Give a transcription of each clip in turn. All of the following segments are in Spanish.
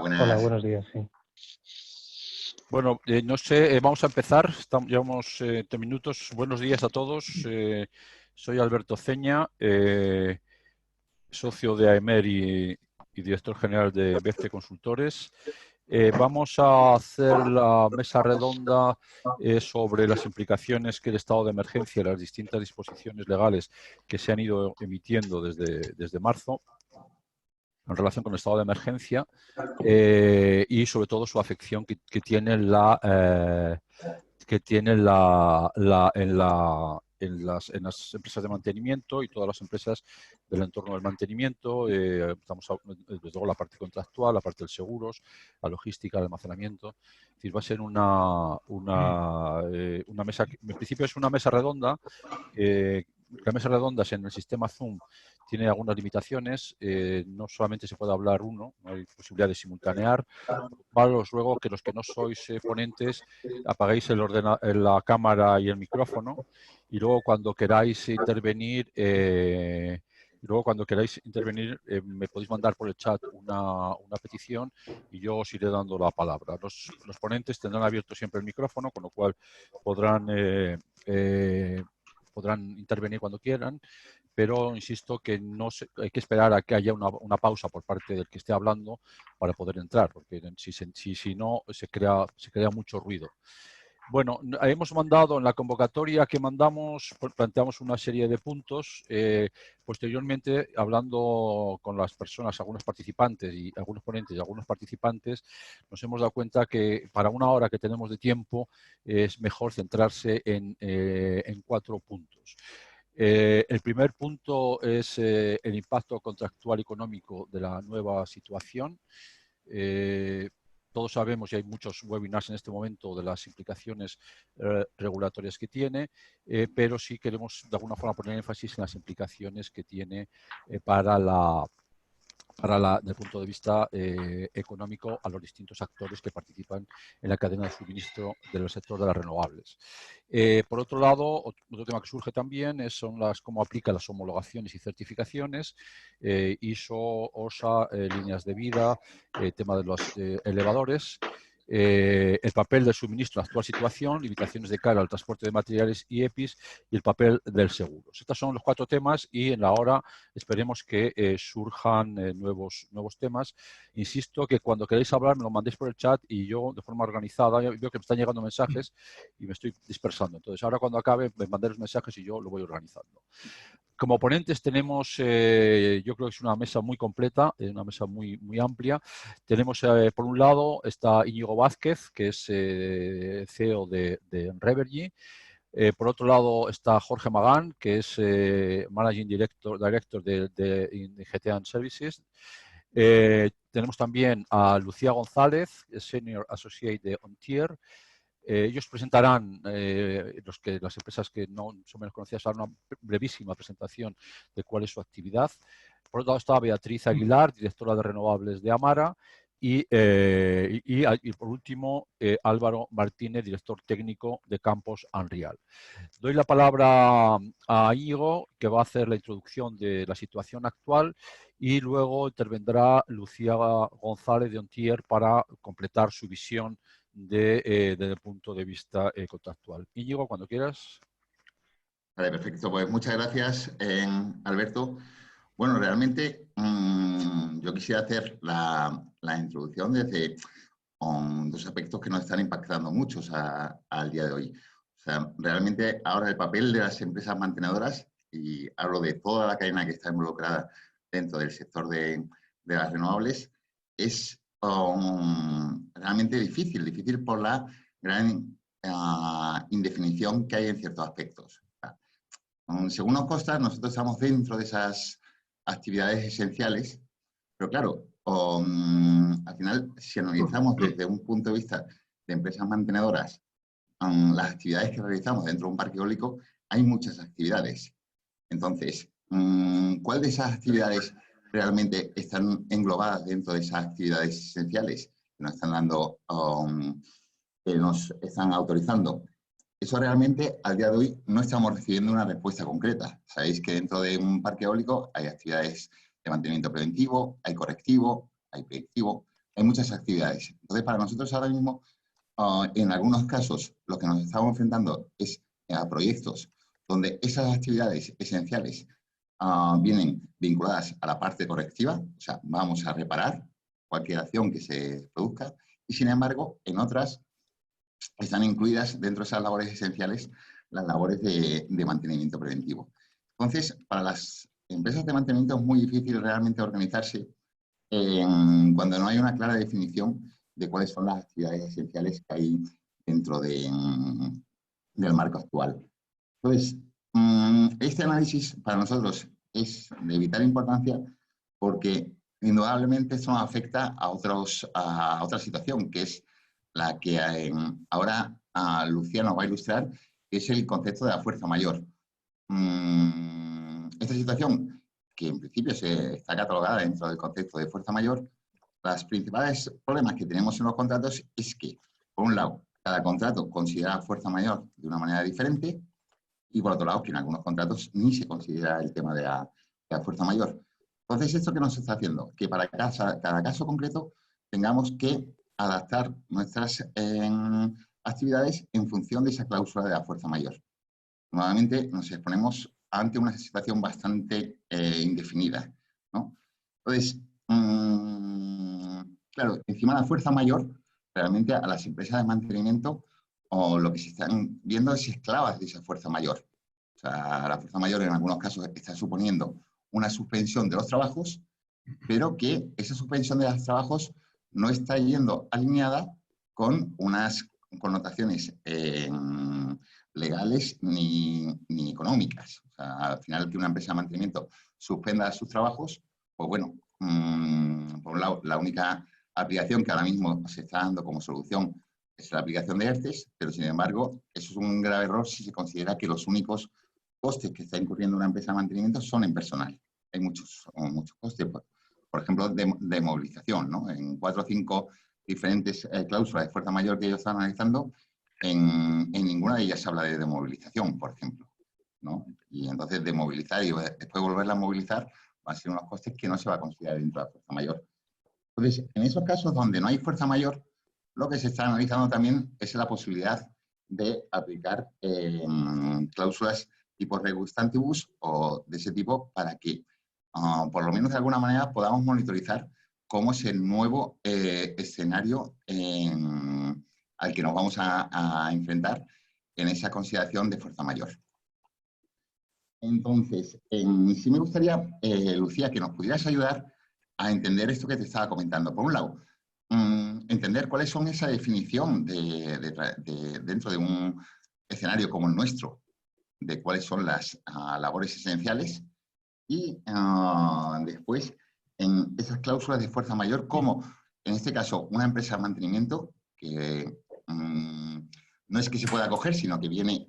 Hola, buenas. buenos días, sí. Bueno, no sé, vamos a empezar. Llevamos 3 minutos. Buenos días a todos. Soy Alberto Ceña, socio de AEMER y director general de BEFTE Consultores. Vamos a hacer la mesa redonda sobre las implicaciones que el estado de emergencia y las distintas disposiciones legales que se han ido emitiendo desde marzo en relación con el estado de emergencia y sobre todo su afección que tiene en las empresas de mantenimiento y todas las empresas del entorno del mantenimiento. Desde luego la parte contractual, la parte de seguros, la logística, el almacenamiento. Es decir, va a ser una mesa, en principio es una mesa redonda. Las mesas redondas en el sistema Zoom tiene algunas limitaciones, no solamente se puede hablar uno, no hay posibilidad de simultanear. Os ruego que los que no sois ponentes apaguéis la cámara y el micrófono y luego cuando queráis intervenir, me podéis mandar por el chat una petición y yo os iré dando la palabra. Los ponentes tendrán abierto siempre el micrófono, con lo cual podrán intervenir cuando quieran, pero insisto que hay que esperar a que haya una pausa por parte del que esté hablando para poder entrar, porque si no se crea mucho ruido. Bueno, hemos mandado en la convocatoria que mandamos, planteamos una serie de puntos. Posteriormente, hablando con las personas, algunos participantes y algunos ponentes y algunos participantes, nos hemos dado cuenta que para una hora que tenemos de tiempo es mejor centrarse en 4 puntos. El primer punto es el impacto contractual y económico de la nueva situación. Todos sabemos, y hay muchos webinars en este momento, de las implicaciones regulatorias que tiene, pero sí queremos de alguna forma poner énfasis en las implicaciones que tiene desde el punto de vista económico a los distintos actores que participan en la cadena de suministro del sector de las renovables. Por otro lado, otro tema que surge también son cómo aplica las homologaciones y certificaciones, ISO, OSA, líneas de vida, tema de los elevadores. El papel del suministro en la actual situación, limitaciones de cara al transporte de materiales y EPIs y el papel del seguro. Estos son los 4 temas y en la hora esperemos que surjan nuevos temas. Insisto que cuando queráis hablar me lo mandéis por el chat y yo de forma organizada, yo veo que me están llegando mensajes y me estoy dispersando. Entonces ahora cuando acabe me mandáis los mensajes y yo lo voy organizando. Como ponentes tenemos, yo creo que es una mesa muy completa, una mesa muy amplia. Tenemos, por un lado, está Íñigo Vázquez, que es CEO de Revergy. Por otro lado está Jorge Magán, que es Managing Director de GTA Services. Tenemos también a Lucía González, Senior Associate de Ontier. Ellos presentarán, las empresas que no son menos conocidas, harán una brevísima presentación de cuál es su actividad. Por otro lado está Beatriz Aguilar, directora de renovables de Amara, y por último Álvaro Martínez, director técnico de Campos Unreal. Doy la palabra a Íñigo, que va a hacer la introducción de la situación actual, y luego intervendrá Lucía González de Ontier para completar su visión desde el punto de vista contractual. Íñigo, cuando quieras. Vale, perfecto. Pues muchas gracias, Alberto. Bueno, realmente yo quisiera hacer la introducción desde 2 aspectos que nos están impactando mucho al día de hoy. O sea, realmente ahora el papel de las empresas mantenedoras, y hablo de toda la cadena que está involucrada dentro del sector de las renovables, es realmente difícil por la gran indefinición que hay en ciertos aspectos. Según nos consta, nosotros estamos dentro de esas actividades esenciales, pero claro, al final, si analizamos desde un punto de vista de empresas mantenedoras las actividades que realizamos dentro de un parque eólico, hay muchas actividades. Entonces, ¿cuál de esas actividades realmente están englobadas dentro de esas actividades esenciales que nos están dando, que nos están autorizando? Eso realmente, al día de hoy, no estamos recibiendo una respuesta concreta. Sabéis que dentro de un parque eólico hay actividades de mantenimiento preventivo, hay correctivo, hay predictivo, hay muchas actividades. Entonces, para nosotros ahora mismo, en algunos casos, lo que nos estamos enfrentando es a proyectos donde esas actividades esenciales vienen vinculadas a la parte correctiva, o sea, vamos a reparar cualquier acción que se produzca, y sin embargo, en otras están incluidas dentro de esas labores esenciales las labores de mantenimiento preventivo. Entonces, para las empresas de mantenimiento es muy difícil realmente organizarse cuando no hay una clara definición de cuáles son las actividades esenciales que hay dentro del marco actual. Entonces, este análisis para nosotros es de vital importancia porque indudablemente esto nos afecta a otra situación, que es la que ahora Lucía nos va a ilustrar, que es el concepto de la fuerza mayor. Esta situación, que en principio está catalogada dentro del concepto de fuerza mayor, los principales problemas que tenemos en los contratos es que, por un lado, cada contrato considera fuerza mayor de una manera diferente y, por otro lado, que en algunos contratos ni se considera el tema de la fuerza mayor. Entonces, ¿esto qué nos está haciendo? Que para cada caso concreto tengamos que adaptar nuestras actividades en función de esa cláusula de la fuerza mayor. Nuevamente nos exponemos ante una situación bastante indefinida, ¿no? Entonces, claro, encima de la fuerza mayor, realmente a las empresas de mantenimiento o lo que se están viendo es esclavas de esa fuerza mayor. O sea, la fuerza mayor en algunos casos está suponiendo una suspensión de los trabajos, pero que esa suspensión de los trabajos no está yendo alineada con unas connotaciones legales ni económicas. O sea, al final que una empresa de mantenimiento suspenda sus trabajos, pues bueno, por un lado, la única aplicación que ahora mismo se está dando como solución es la aplicación de ERTES, pero sin embargo, eso es un grave error si se considera que los únicos costes que está incurriendo una empresa de mantenimiento son en personal. Hay muchos costes, por ejemplo, de movilización, ¿no? En 4 o 5 diferentes cláusulas de fuerza mayor que ellos están analizando, en ninguna de ellas se habla de movilización, por ejemplo, ¿no? Y entonces de movilizar y después volverla a movilizar va a ser unos costes que no se va a considerar dentro de la fuerza mayor. Entonces, en esos casos donde no hay fuerza mayor, lo que se está analizando también es la posibilidad de aplicar cláusulas tipo rebus tantibus o de ese tipo para que, por lo menos de alguna manera, podamos monitorizar cómo es el nuevo escenario al que nos vamos a enfrentar en esa consideración de fuerza mayor. Entonces, sí me gustaría, Lucía, que nos pudieras ayudar a entender esto que te estaba comentando. Por un lado, entender cuáles son esa definición dentro de un escenario como el nuestro, de cuáles son las labores esenciales y después en esas cláusulas de fuerza mayor, como en este caso una empresa de mantenimiento que no es que se pueda acoger, sino que viene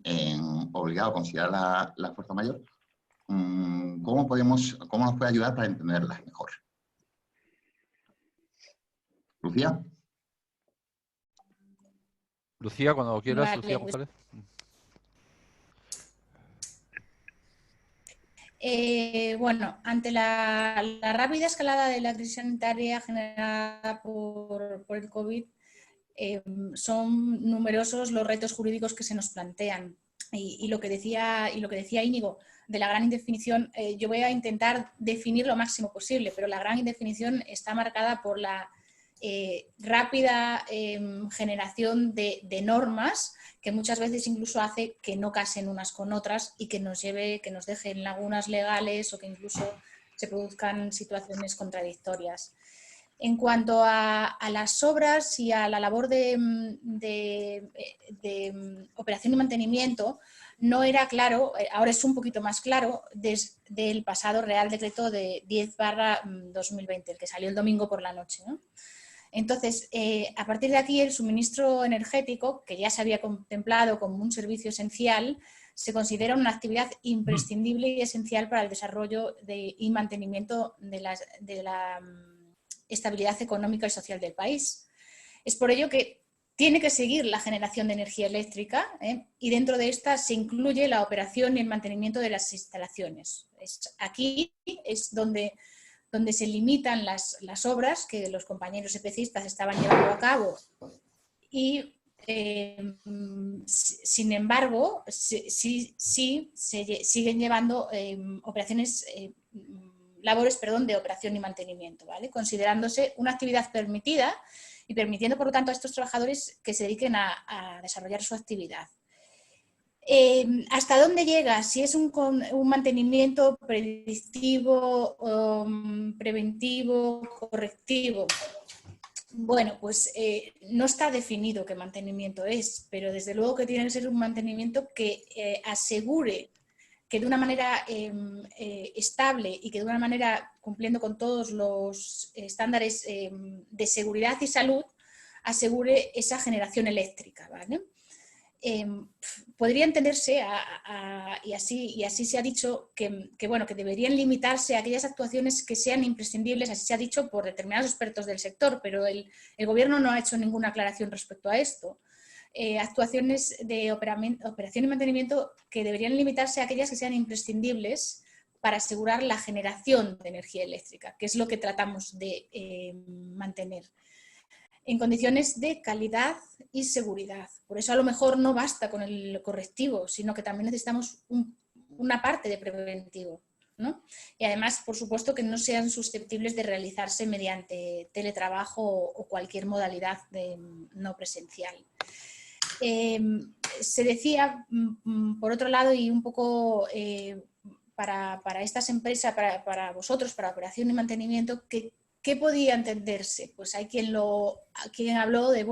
obligado a considerar la fuerza mayor, ¿cómo nos puede ayudar para entenderlas mejor? Lucía. Lucía, cuando quieras, Vale, Lucía pues, González. bueno, ante la rápida escalada de la crisis sanitaria generada por el COVID, son numerosos los retos jurídicos que se nos plantean. Y lo que decía Íñigo, de la gran indefinición, yo voy a intentar definir lo máximo posible, pero la gran indefinición está marcada por la rápida generación de normas que muchas veces incluso hace que no casen unas con otras y que nos dejen lagunas legales o que incluso se produzcan situaciones contradictorias. En cuanto a las obras y a la labor de operación y mantenimiento, no era claro, ahora es un poquito más claro, desde el pasado Real Decreto de 10/2020, el que salió el domingo por la noche, ¿no? Entonces, a partir de aquí, el suministro energético, que ya se había contemplado como un servicio esencial, se considera una actividad imprescindible y esencial para el desarrollo y mantenimiento de la estabilidad económica y social del país. Es por ello que tiene que seguir la generación de energía eléctrica y dentro de esta se incluye la operación y el mantenimiento de las instalaciones. Aquí es donde donde se limitan las obras que los compañeros especistas estaban llevando a cabo y, sin embargo, sí se siguen llevando labores de operación y mantenimiento, ¿vale? Considerándose una actividad permitida y permitiendo, por lo tanto, a estos trabajadores que se dediquen a desarrollar su actividad. ¿Hasta dónde llega? Si es un mantenimiento predictivo, preventivo, correctivo. Bueno, pues no está definido qué mantenimiento es, pero desde luego que tiene que ser un mantenimiento que asegure que de una manera estable y que de una manera cumpliendo con todos los estándares de seguridad y salud, asegure esa generación eléctrica, ¿vale? Podría entenderse, y así se ha dicho, que deberían limitarse a aquellas actuaciones que sean imprescindibles, así se ha dicho por determinados expertos del sector, pero el Gobierno no ha hecho ninguna aclaración respecto a esto. Actuaciones de operación y mantenimiento que deberían limitarse a aquellas que sean imprescindibles para asegurar la generación de energía eléctrica, que es lo que tratamos de mantener en condiciones de calidad y seguridad. Por eso a lo mejor no basta con el correctivo, sino que también necesitamos una parte de preventivo, ¿no? Y además, por supuesto, que no sean susceptibles de realizarse mediante teletrabajo o cualquier modalidad no presencial. Se decía, por otro lado, y un poco para estas empresas, para vosotros, para operación y mantenimiento, ¿qué podía entenderse? Pues hay quien habló de,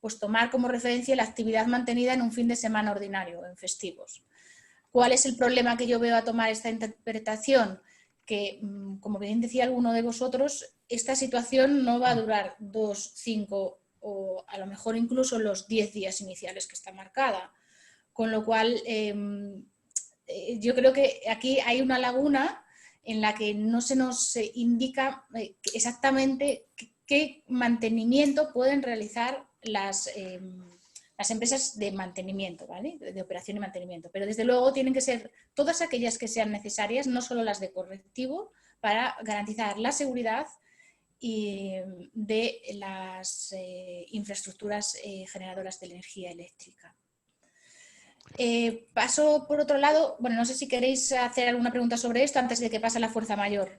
pues tomar como referencia la actividad mantenida en un fin de semana ordinario, en festivos. ¿Cuál es el problema que yo veo a tomar esta interpretación? Que, como bien decía alguno de vosotros, esta situación no va a durar 2, 5 o a lo mejor incluso los 10 días iniciales que está marcada. Con lo cual, yo creo que aquí hay una laguna en la que no se nos indica exactamente qué mantenimiento pueden realizar las empresas de mantenimiento, ¿vale? De operación y mantenimiento. Pero desde luego tienen que ser todas aquellas que sean necesarias, no solo las de correctivo, para garantizar la seguridad de las infraestructuras generadoras de energía eléctrica. Paso por otro lado, no sé si queréis hacer alguna pregunta sobre esto antes de que pase la fuerza mayor.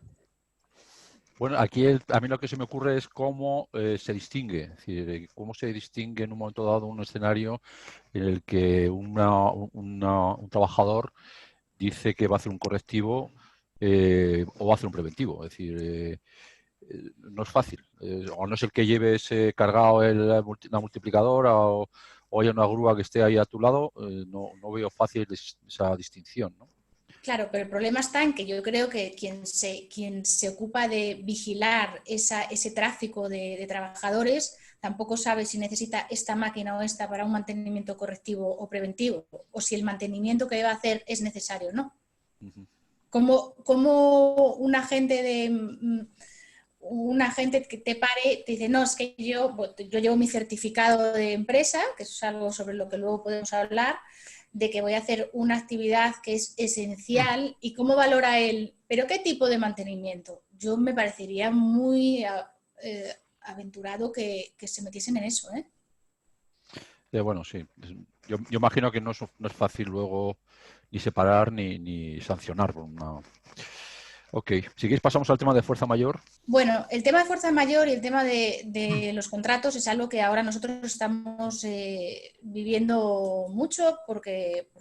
Bueno, aquí a mí lo que se me ocurre es cómo se distingue, es decir, cómo se distingue en un momento dado un escenario en el que un trabajador dice que va a hacer un correctivo o va a hacer un preventivo. Es decir, no es fácil. O no es el que lleve ese cargado la multiplicadora o haya una grúa que esté ahí a tu lado, no veo fácil esa distinción, ¿no? Claro, pero el problema está en que yo creo que quien se ocupa de vigilar ese tráfico de trabajadores tampoco sabe si necesita esta máquina o esta para un mantenimiento correctivo o preventivo, o si el mantenimiento que debe hacer es necesario o no. Uh-huh. Como un agente que te pare, te dice, no, es que yo llevo mi certificado de empresa, que eso es algo sobre lo que luego podemos hablar, de que voy a hacer una actividad que es esencial, y cómo valora él, pero qué tipo de mantenimiento. Yo me parecería muy aventurado que se metiesen en eso, ¿eh? Bueno, sí. Yo imagino que no es fácil luego ni separar ni sancionar. Ok, si queréis pasamos al tema de fuerza mayor. Bueno, el tema de fuerza mayor y el tema de los contratos es algo que ahora nosotros estamos viviendo mucho porque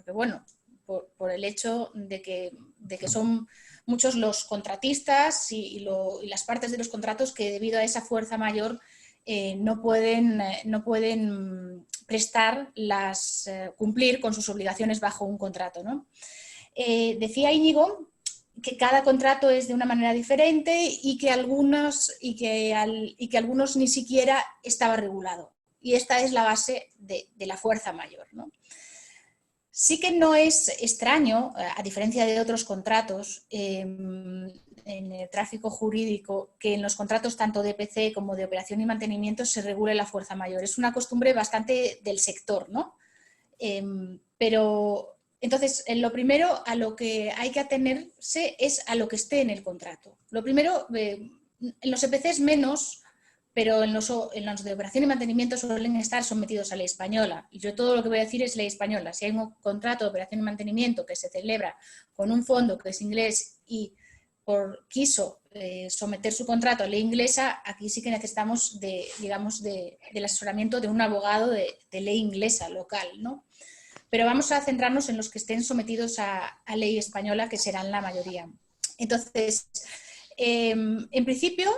por el hecho de que son muchos los contratistas y las partes de los contratos que debido a esa fuerza mayor no pueden cumplir con sus obligaciones bajo un contrato, ¿no? Decía Íñigo que cada contrato es de una manera diferente y que algunos ni siquiera estaba regulado. Y esta es la base de la fuerza mayor, ¿no? Sí que no es extraño, a diferencia de otros contratos, en el tráfico jurídico, que en los contratos tanto de EPC como de operación y mantenimiento se regule la fuerza mayor. Es una costumbre bastante del sector, ¿no? Pero Entonces, lo primero a lo que hay que atenerse es a lo que esté en el contrato. Lo primero, en los EPCs menos, pero en los de operación y mantenimiento suelen estar sometidos a ley española. Y yo todo lo que voy a decir es ley española. Si hay un contrato de operación y mantenimiento que se celebra con un fondo que es inglés y quiso someter su contrato a ley inglesa, aquí sí que necesitamos del asesoramiento de un abogado de ley inglesa local, ¿no? Pero vamos a centrarnos en los que estén sometidos a ley española, que serán la mayoría. Entonces, en principio,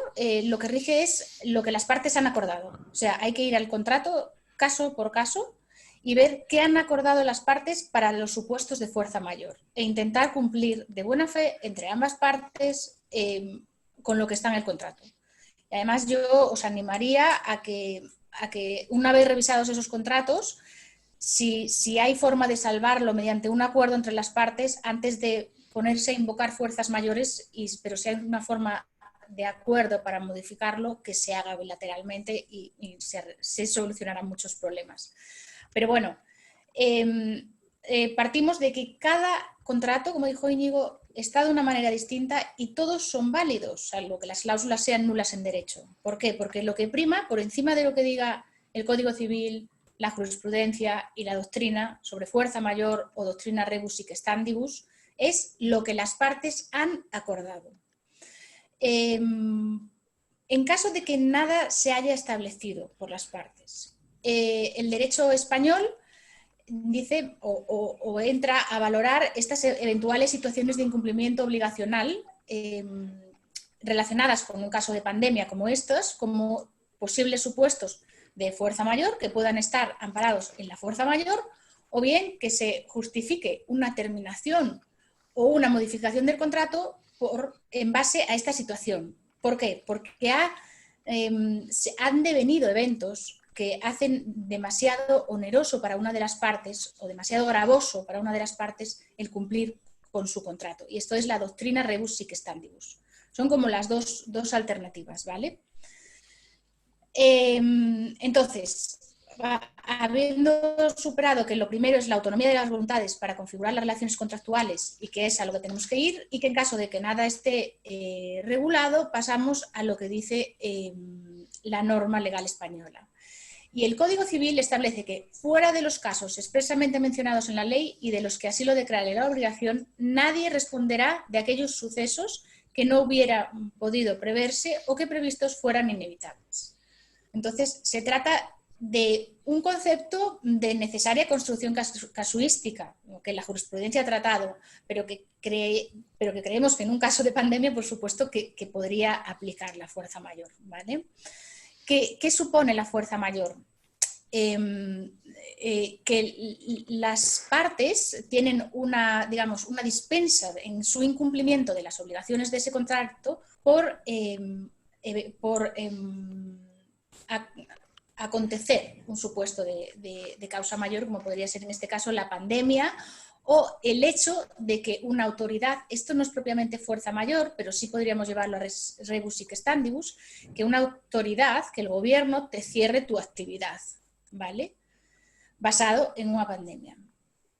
lo que rige es lo que las partes han acordado. O sea, hay que ir al contrato caso por caso y ver qué han acordado las partes para los supuestos de fuerza mayor e intentar cumplir de buena fe entre ambas partes con lo que está en el contrato. Y además, yo os animaría a que una vez revisados esos contratos, si hay forma de salvarlo mediante un acuerdo entre las partes, antes de ponerse a invocar fuerzas mayores, pero si hay una forma de acuerdo para modificarlo, que se haga bilateralmente y se solucionarán muchos problemas. Pero bueno, partimos de que cada contrato, como dijo Íñigo, está de una manera distinta y todos son válidos, salvo que las cláusulas sean nulas en derecho. ¿Por qué? Porque lo que prima, por encima de lo que diga el Código Civil, la jurisprudencia y la doctrina sobre fuerza mayor o doctrina rebus sic stantibus, es lo que las partes han acordado. En caso de que nada se haya establecido por las partes, el derecho español dice o entra a valorar estas eventuales situaciones de incumplimiento obligacional relacionadas con un caso de pandemia como estos, como posibles supuestos de fuerza mayor que puedan estar amparados en la fuerza mayor, o bien que se justifique una terminación o una modificación del contrato en base a esta situación. ¿Por qué? Porque han devenido eventos que hacen demasiado oneroso para una de las partes o demasiado gravoso para una de las partes el cumplir con su contrato. Y esto es la doctrina rebus sic stantibus. Son como las dos alternativas, ¿vale? Entonces, habiendo superado que lo primero es la autonomía de las voluntades para configurar las relaciones contractuales y que es a lo que tenemos que ir, y que en caso de que nada esté regulado, pasamos a lo que dice la norma legal española. Y el Código Civil establece que, fuera de los casos expresamente mencionados en la ley y de los que así lo declare la obligación, nadie responderá de aquellos sucesos que no hubiera podido preverse o que previstos fueran inevitables. Entonces, se trata de un concepto de necesaria construcción casuística, que la jurisprudencia ha tratado, pero que creemos que en un caso de pandemia, por supuesto, que podría aplicar la fuerza mayor, ¿vale? ¿Qué supone la fuerza mayor? Que las partes tienen una dispensa en su incumplimiento de las obligaciones de ese contrato por acontecer un supuesto de causa mayor, como podría ser en este caso la pandemia, o el hecho de que una autoridad, esto no es propiamente fuerza mayor, pero sí podríamos llevarlo a rebus sic stantibus, que una autoridad, que el gobierno te cierre tu actividad, ¿vale? Basado en una pandemia.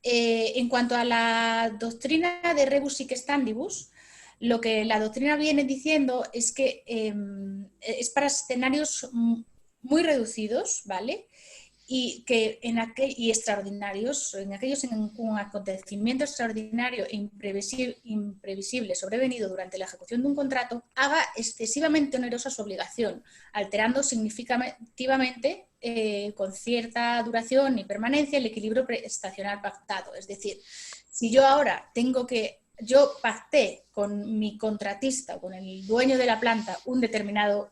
En cuanto a la doctrina de rebus sic stantibus, lo que la doctrina viene diciendo es que es para escenarios muy reducidos, ¿vale? Y extraordinarios, en aquellos en un acontecimiento extraordinario e imprevisible sobrevenido durante la ejecución de un contrato, haga excesivamente onerosa su obligación, alterando significativamente con cierta duración y permanencia el equilibrio prestacional pactado. Es decir, si yo ahora yo pacté con mi contratista, con el dueño de la planta, un determinado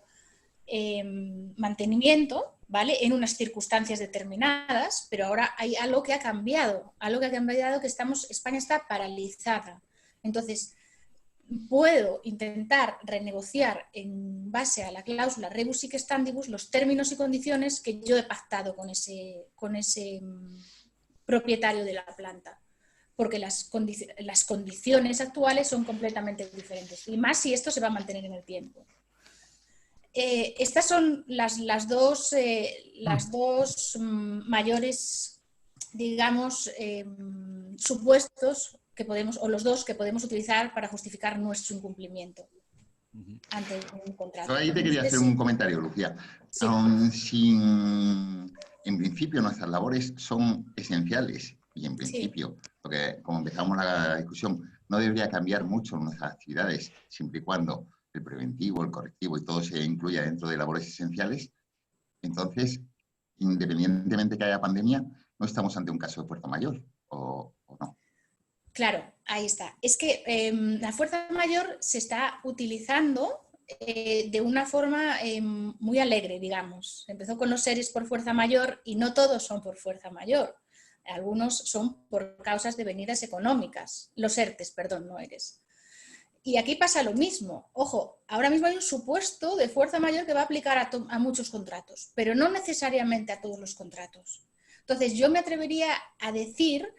mantenimiento, ¿vale? En unas circunstancias determinadas, pero ahora hay algo que ha cambiado, que España está paralizada. Entonces, puedo intentar renegociar en base a la cláusula rebus sic stantibus los términos y condiciones que yo he pactado con ese propietario de la planta, porque las condiciones actuales son completamente diferentes, y más si esto se va a mantener en el tiempo. Estas son las dos mayores, digamos, supuestos que podemos, o los dos que podemos utilizar para justificar nuestro incumplimiento ante un contrato. Yo ahí te quería hacer un comentario, Lucía. Sí. En principio nuestras labores son esenciales y en principio, porque como empezamos la discusión, no debería cambiar mucho nuestras actividades siempre y cuando el preventivo, el correctivo y todo se incluya dentro de labores esenciales. Entonces, independientemente que haya pandemia, no estamos ante un caso de fuerza mayor, ¿o no? Claro, ahí está. Es que la fuerza mayor se está utilizando de una forma muy alegre, digamos. Empezó con los ERES por fuerza mayor y no todos son por fuerza mayor. Algunos son por causas devenidas económicas. Los ERTES, perdón, no ERES. Y aquí pasa lo mismo. Ojo, ahora mismo hay un supuesto de fuerza mayor que va a aplicar a muchos contratos, pero no necesariamente a todos los contratos. Entonces, yo me atrevería a decir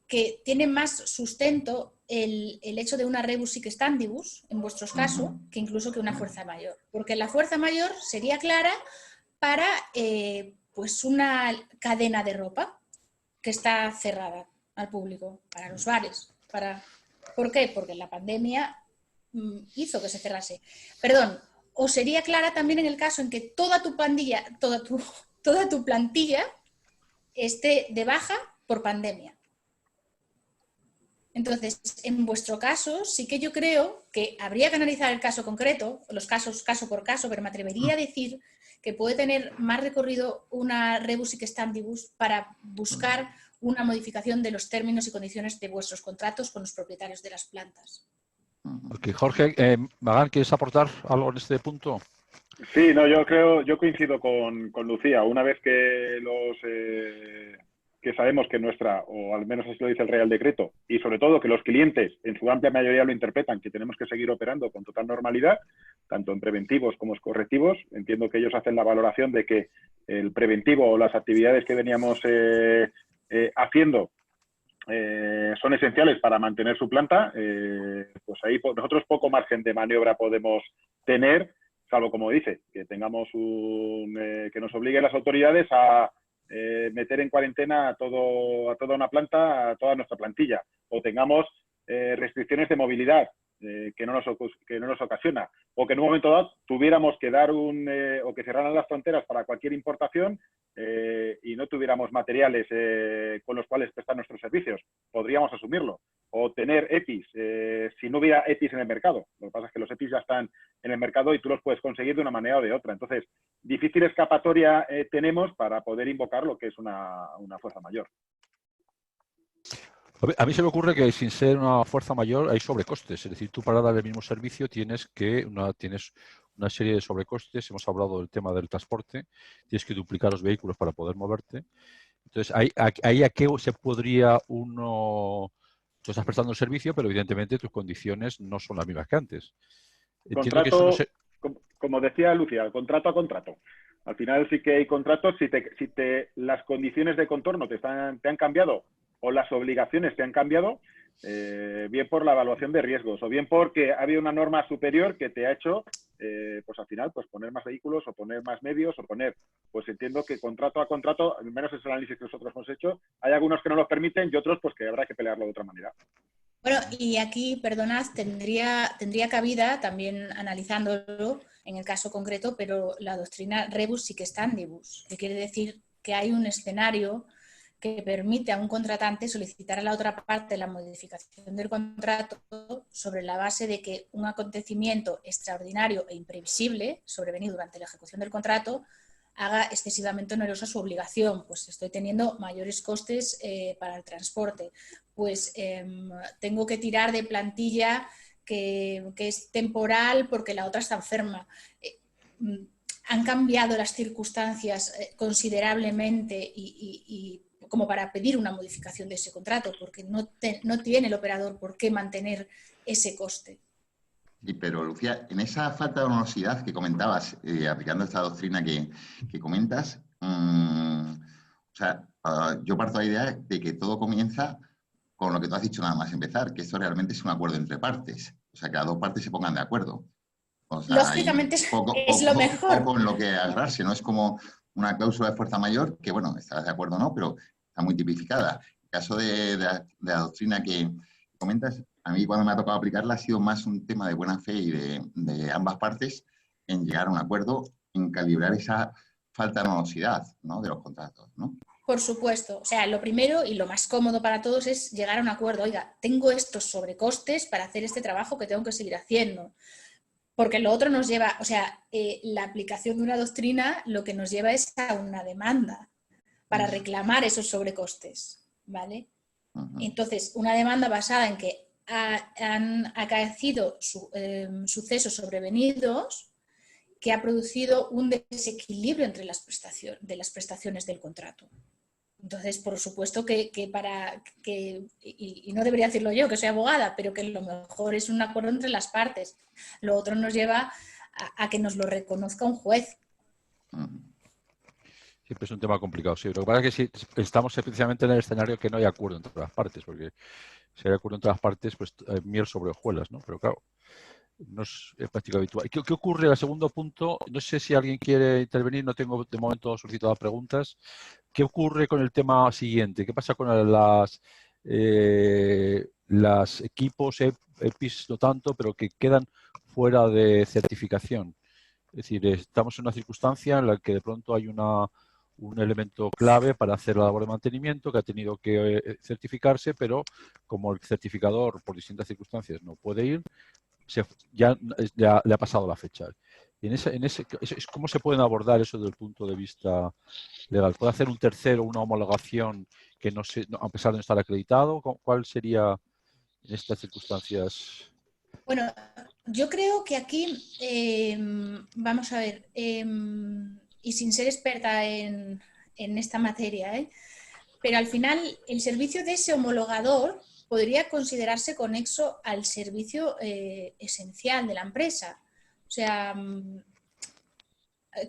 que tiene más sustento el hecho de una rebus sic stantibus, en vuestros casos, que incluso que una fuerza mayor. Porque la fuerza mayor sería clara para pues una cadena de ropa que está cerrada al público, para los bares. ¿Por qué? Porque la pandemia hizo que se cerrase. Perdón, o sería clara también en el caso en que toda tu plantilla esté de baja por pandemia. Entonces, en vuestro caso, sí que yo creo que habría que analizar el caso concreto, los casos caso por caso, pero me atrevería a decir que puede tener más recorrido una rebus sic stantibus para buscar una modificación de los términos y condiciones de vuestros contratos con los propietarios de las plantas. Okay, Jorge, Magán, ¿quieres aportar algo en este punto? Sí, no, yo coincido con Lucía. Una vez que que sabemos que nuestra, o al menos así lo dice el Real Decreto, y sobre todo que los clientes en su amplia mayoría lo interpretan, que tenemos que seguir operando con total normalidad, tanto en preventivos como en correctivos. Entiendo que ellos hacen la valoración de que el preventivo o las actividades que veníamos haciendo son esenciales para mantener su planta. Pues ahí nosotros poco margen de maniobra podemos tener, salvo, como dice, que tengamos que nos obliguen las autoridades a meter en cuarentena a toda una planta, a toda nuestra plantilla, o tengamos restricciones de movilidad que no nos ocasiona, o que en un momento dado tuviéramos que dar o que cerraran las fronteras para cualquier importación y no tuviéramos materiales con los cuales prestar nuestros servicios. Podríamos asumirlo. O tener EPIs, si no hubiera EPIs en el mercado. Lo que pasa es que los EPIs ya están en el mercado y tú los puedes conseguir de una manera o de otra. Entonces, difícil escapatoria tenemos para poder invocar lo que es una fuerza mayor. A mí se me ocurre que sin ser una fuerza mayor hay sobrecostes. Es decir, tú para dar el mismo servicio tienes una serie de sobrecostes. Hemos hablado del tema del transporte. Tienes que duplicar los vehículos para poder moverte. Entonces, ahí a qué se podría uno... Tú estás prestando el servicio, pero evidentemente tus condiciones no son las mismas que antes. Contrato, que eso no se... Como decía Lucía, contrato a contrato. Al final sí que hay contratos, si las condiciones de contorno te han cambiado o las obligaciones te han cambiado, bien por la evaluación de riesgos o bien porque había una norma superior que te ha hecho, pues al final, pues poner más vehículos o poner más medios o pues entiendo que contrato a contrato, al menos es el análisis que nosotros hemos hecho, hay algunos que no los permiten y otros pues que habrá que pelearlo de otra manera. Bueno, y aquí, perdonad, tendría cabida, también analizándolo en el caso concreto, pero la doctrina rebus sic stantibus, que quiere decir que hay un escenario que permite a un contratante solicitar a la otra parte la modificación del contrato sobre la base de que un acontecimiento extraordinario e imprevisible sobrevenido durante la ejecución del contrato haga excesivamente onerosa su obligación. Pues estoy teniendo mayores costes para el transporte, pues tengo que tirar de plantilla que es temporal porque la otra está enferma. Han cambiado las circunstancias considerablemente y como para pedir una modificación de ese contrato, porque no tiene el operador por qué mantener ese coste. Sí, pero Lucía, en esa falta de onerosidad que comentabas, aplicando esta doctrina que comentas, yo parto de la idea de que todo comienza con lo que tú has dicho nada más empezar, que esto realmente es un acuerdo entre partes, o sea, que las dos partes se pongan de acuerdo. O sea, lógicamente es lo mejor. Poco en lo que agarrarse, no es como una cláusula de fuerza mayor, que bueno, estarás de acuerdo o no, pero está muy tipificada. En caso de la doctrina que comentas, a mí cuando me ha tocado aplicarla ha sido más un tema de buena fe y de ambas partes en llegar a un acuerdo, en calibrar esa falta de morosidad, ¿no?, de los contratos, ¿no? Por supuesto. O sea, lo primero y lo más cómodo para todos es llegar a un acuerdo. Oiga, tengo estos sobrecostes para hacer este trabajo que tengo que seguir haciendo. Porque lo otro nos lleva, o sea, la aplicación de una doctrina lo que nos lleva es a una demanda para reclamar esos sobrecostes, ¿vale? Entonces, una demanda basada en que han acaecido sucesos sobrevenidos que ha producido un desequilibrio entre las prestaciones del contrato. Entonces, por supuesto y no debería decirlo yo, que soy abogada, pero que lo mejor es un acuerdo entre las partes. Lo otro nos lleva a que nos lo reconozca un juez. Siempre es un tema complicado, sí. Lo que pasa es que sí, estamos especialmente en el escenario que no hay acuerdo entre las partes, porque si hay acuerdo entre las partes, pues miel sobre hojuelas, ¿no? Pero claro, no es práctica habitual. ¿Qué ocurre? El segundo punto, no sé si alguien quiere intervenir, no tengo de momento solicitadas preguntas. ¿Qué ocurre con el tema siguiente? ¿Qué pasa con las equipos EPIs, no tanto, pero que quedan fuera de certificación? Es decir, estamos en una circunstancia en la que de pronto hay un elemento clave para hacer la labor de mantenimiento que ha tenido que certificarse, pero como el certificador por distintas circunstancias no puede ir, ya le ha pasado la fecha. Y ¿cómo se pueden abordar eso desde el punto de vista legal? ¿Puede hacer un tercero una homologación que a pesar de no estar acreditado? ¿Cuál sería en estas circunstancias? Bueno, yo creo que aquí, vamos a ver, y sin ser experta en esta materia, pero al final el servicio de ese homologador podría considerarse conexo al servicio esencial de la empresa. O sea,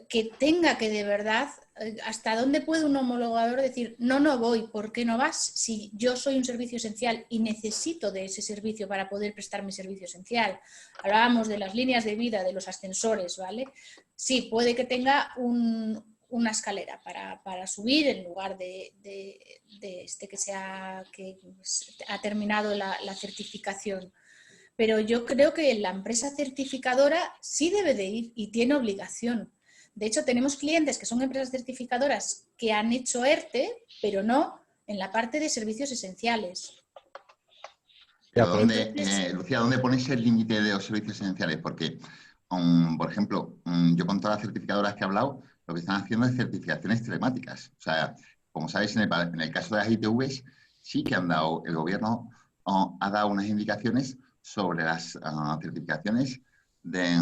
que tenga que de verdad, ¿hasta dónde puede un homologador decir, no voy, ¿por qué no vas? Si yo soy un servicio esencial y necesito de ese servicio para poder prestar mi servicio esencial. Hablábamos de las líneas de vida, de los ascensores, ¿vale? Sí, puede que tenga una escalera para subir en lugar de que ha terminado la certificación. Pero yo creo que la empresa certificadora sí debe de ir y tiene obligación. De hecho, tenemos clientes que son empresas certificadoras que han hecho ERTE, pero no en la parte de servicios esenciales. Pero Lucía, ¿dónde pones el límite de los servicios esenciales? Porque, por ejemplo, yo con todas las certificadoras que he hablado, lo que están haciendo es certificaciones telemáticas. O sea, como sabéis, en el caso de las ITVs, sí que el gobierno ha dado unas indicaciones sobre las certificaciones que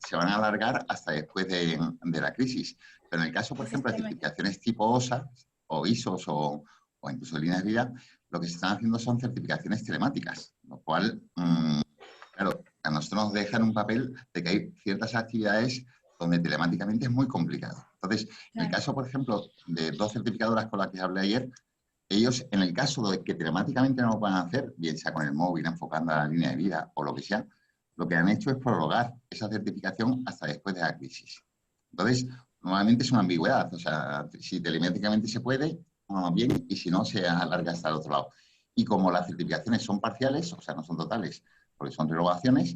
se van a alargar hasta después de la crisis. Pero en el caso, por ejemplo, de certificaciones tipo OSA o ISOs o incluso líneas de vida, lo que se están haciendo son certificaciones telemáticas, lo cual, claro, a nosotros nos dejan un papel de que hay ciertas actividades donde telemáticamente es muy complicado. Entonces, en el caso, por ejemplo, de dos certificadoras con las que hablé ayer, ellos, en el caso de que telemáticamente no lo puedan hacer, bien sea con el móvil, enfocando a la línea de vida o lo que sea, lo que han hecho es prorrogar esa certificación hasta después de la crisis. Entonces, normalmente es una ambigüedad. O sea, si telemáticamente se puede, bien, y si no, se alarga hasta el otro lado. Y como las certificaciones son parciales, o sea, no son totales, porque son renovaciones,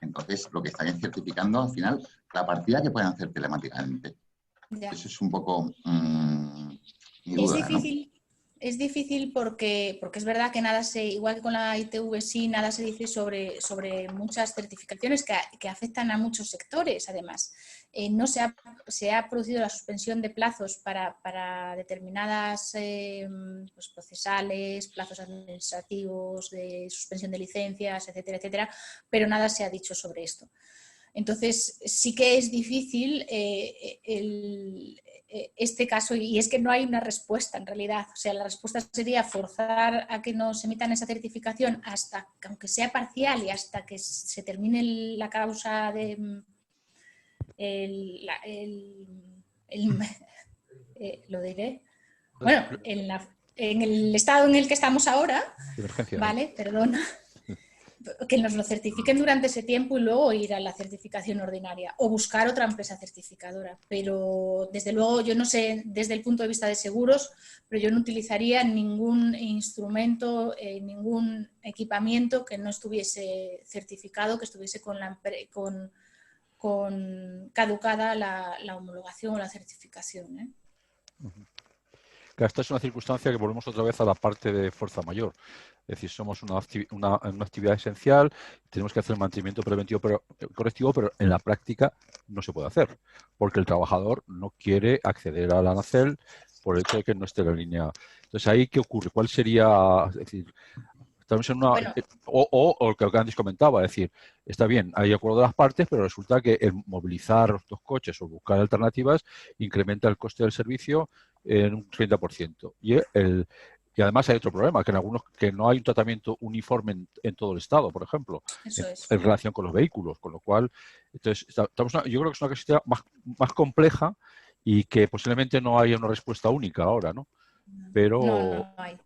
entonces lo que están es certificando al final la partida que pueden hacer telemáticamente. Eso es un poco mi duda, Es difícil porque es verdad que igual que con la ITV, sí, nada se dice sobre muchas certificaciones que afectan a muchos sectores, además. No se ha producido la suspensión de plazos para determinadas pues procesales, plazos administrativos, de suspensión de licencias, etcétera, etcétera, pero nada se ha dicho sobre esto. Entonces, sí que es difícil este caso, y es que no hay una respuesta en realidad. O sea, la respuesta sería forzar a que nos emitan esa certificación hasta, aunque sea parcial y hasta que se termine la causa de lo diré. Bueno, en el estado en el que estamos ahora, Emergencia. ¿vale? Perdona. que nos lo certifiquen durante ese tiempo y luego ir a la certificación ordinaria o buscar otra empresa certificadora. Pero desde luego yo no sé desde el punto de vista de seguros, pero yo no utilizaría ningún instrumento, ningún equipamiento que no estuviese certificado, que estuviese con caducada la homologación o la certificación, ¿eh? Claro, esta es una circunstancia que volvemos otra vez a la parte de fuerza mayor. Es decir, somos una actividad esencial, tenemos que hacer el mantenimiento preventivo correctivo, pero en la práctica no se puede hacer, porque el trabajador no quiere acceder a la nacel por el hecho de que no esté en la línea. Entonces, ¿ahí qué ocurre? ¿Cuál sería, es decir, estamos en una, Bueno. o lo que antes comentaba, es decir, está bien, hay acuerdo de las partes, pero resulta que el movilizar los coches o buscar alternativas incrementa el coste del servicio en un 30%. Y además hay otro problema, que no hay un tratamiento uniforme en todo el Estado, por ejemplo, en relación con los vehículos, con lo cual, entonces, yo creo que es una cuestión más compleja y que posiblemente no haya una respuesta única ahora, ¿no? Pero... No hay.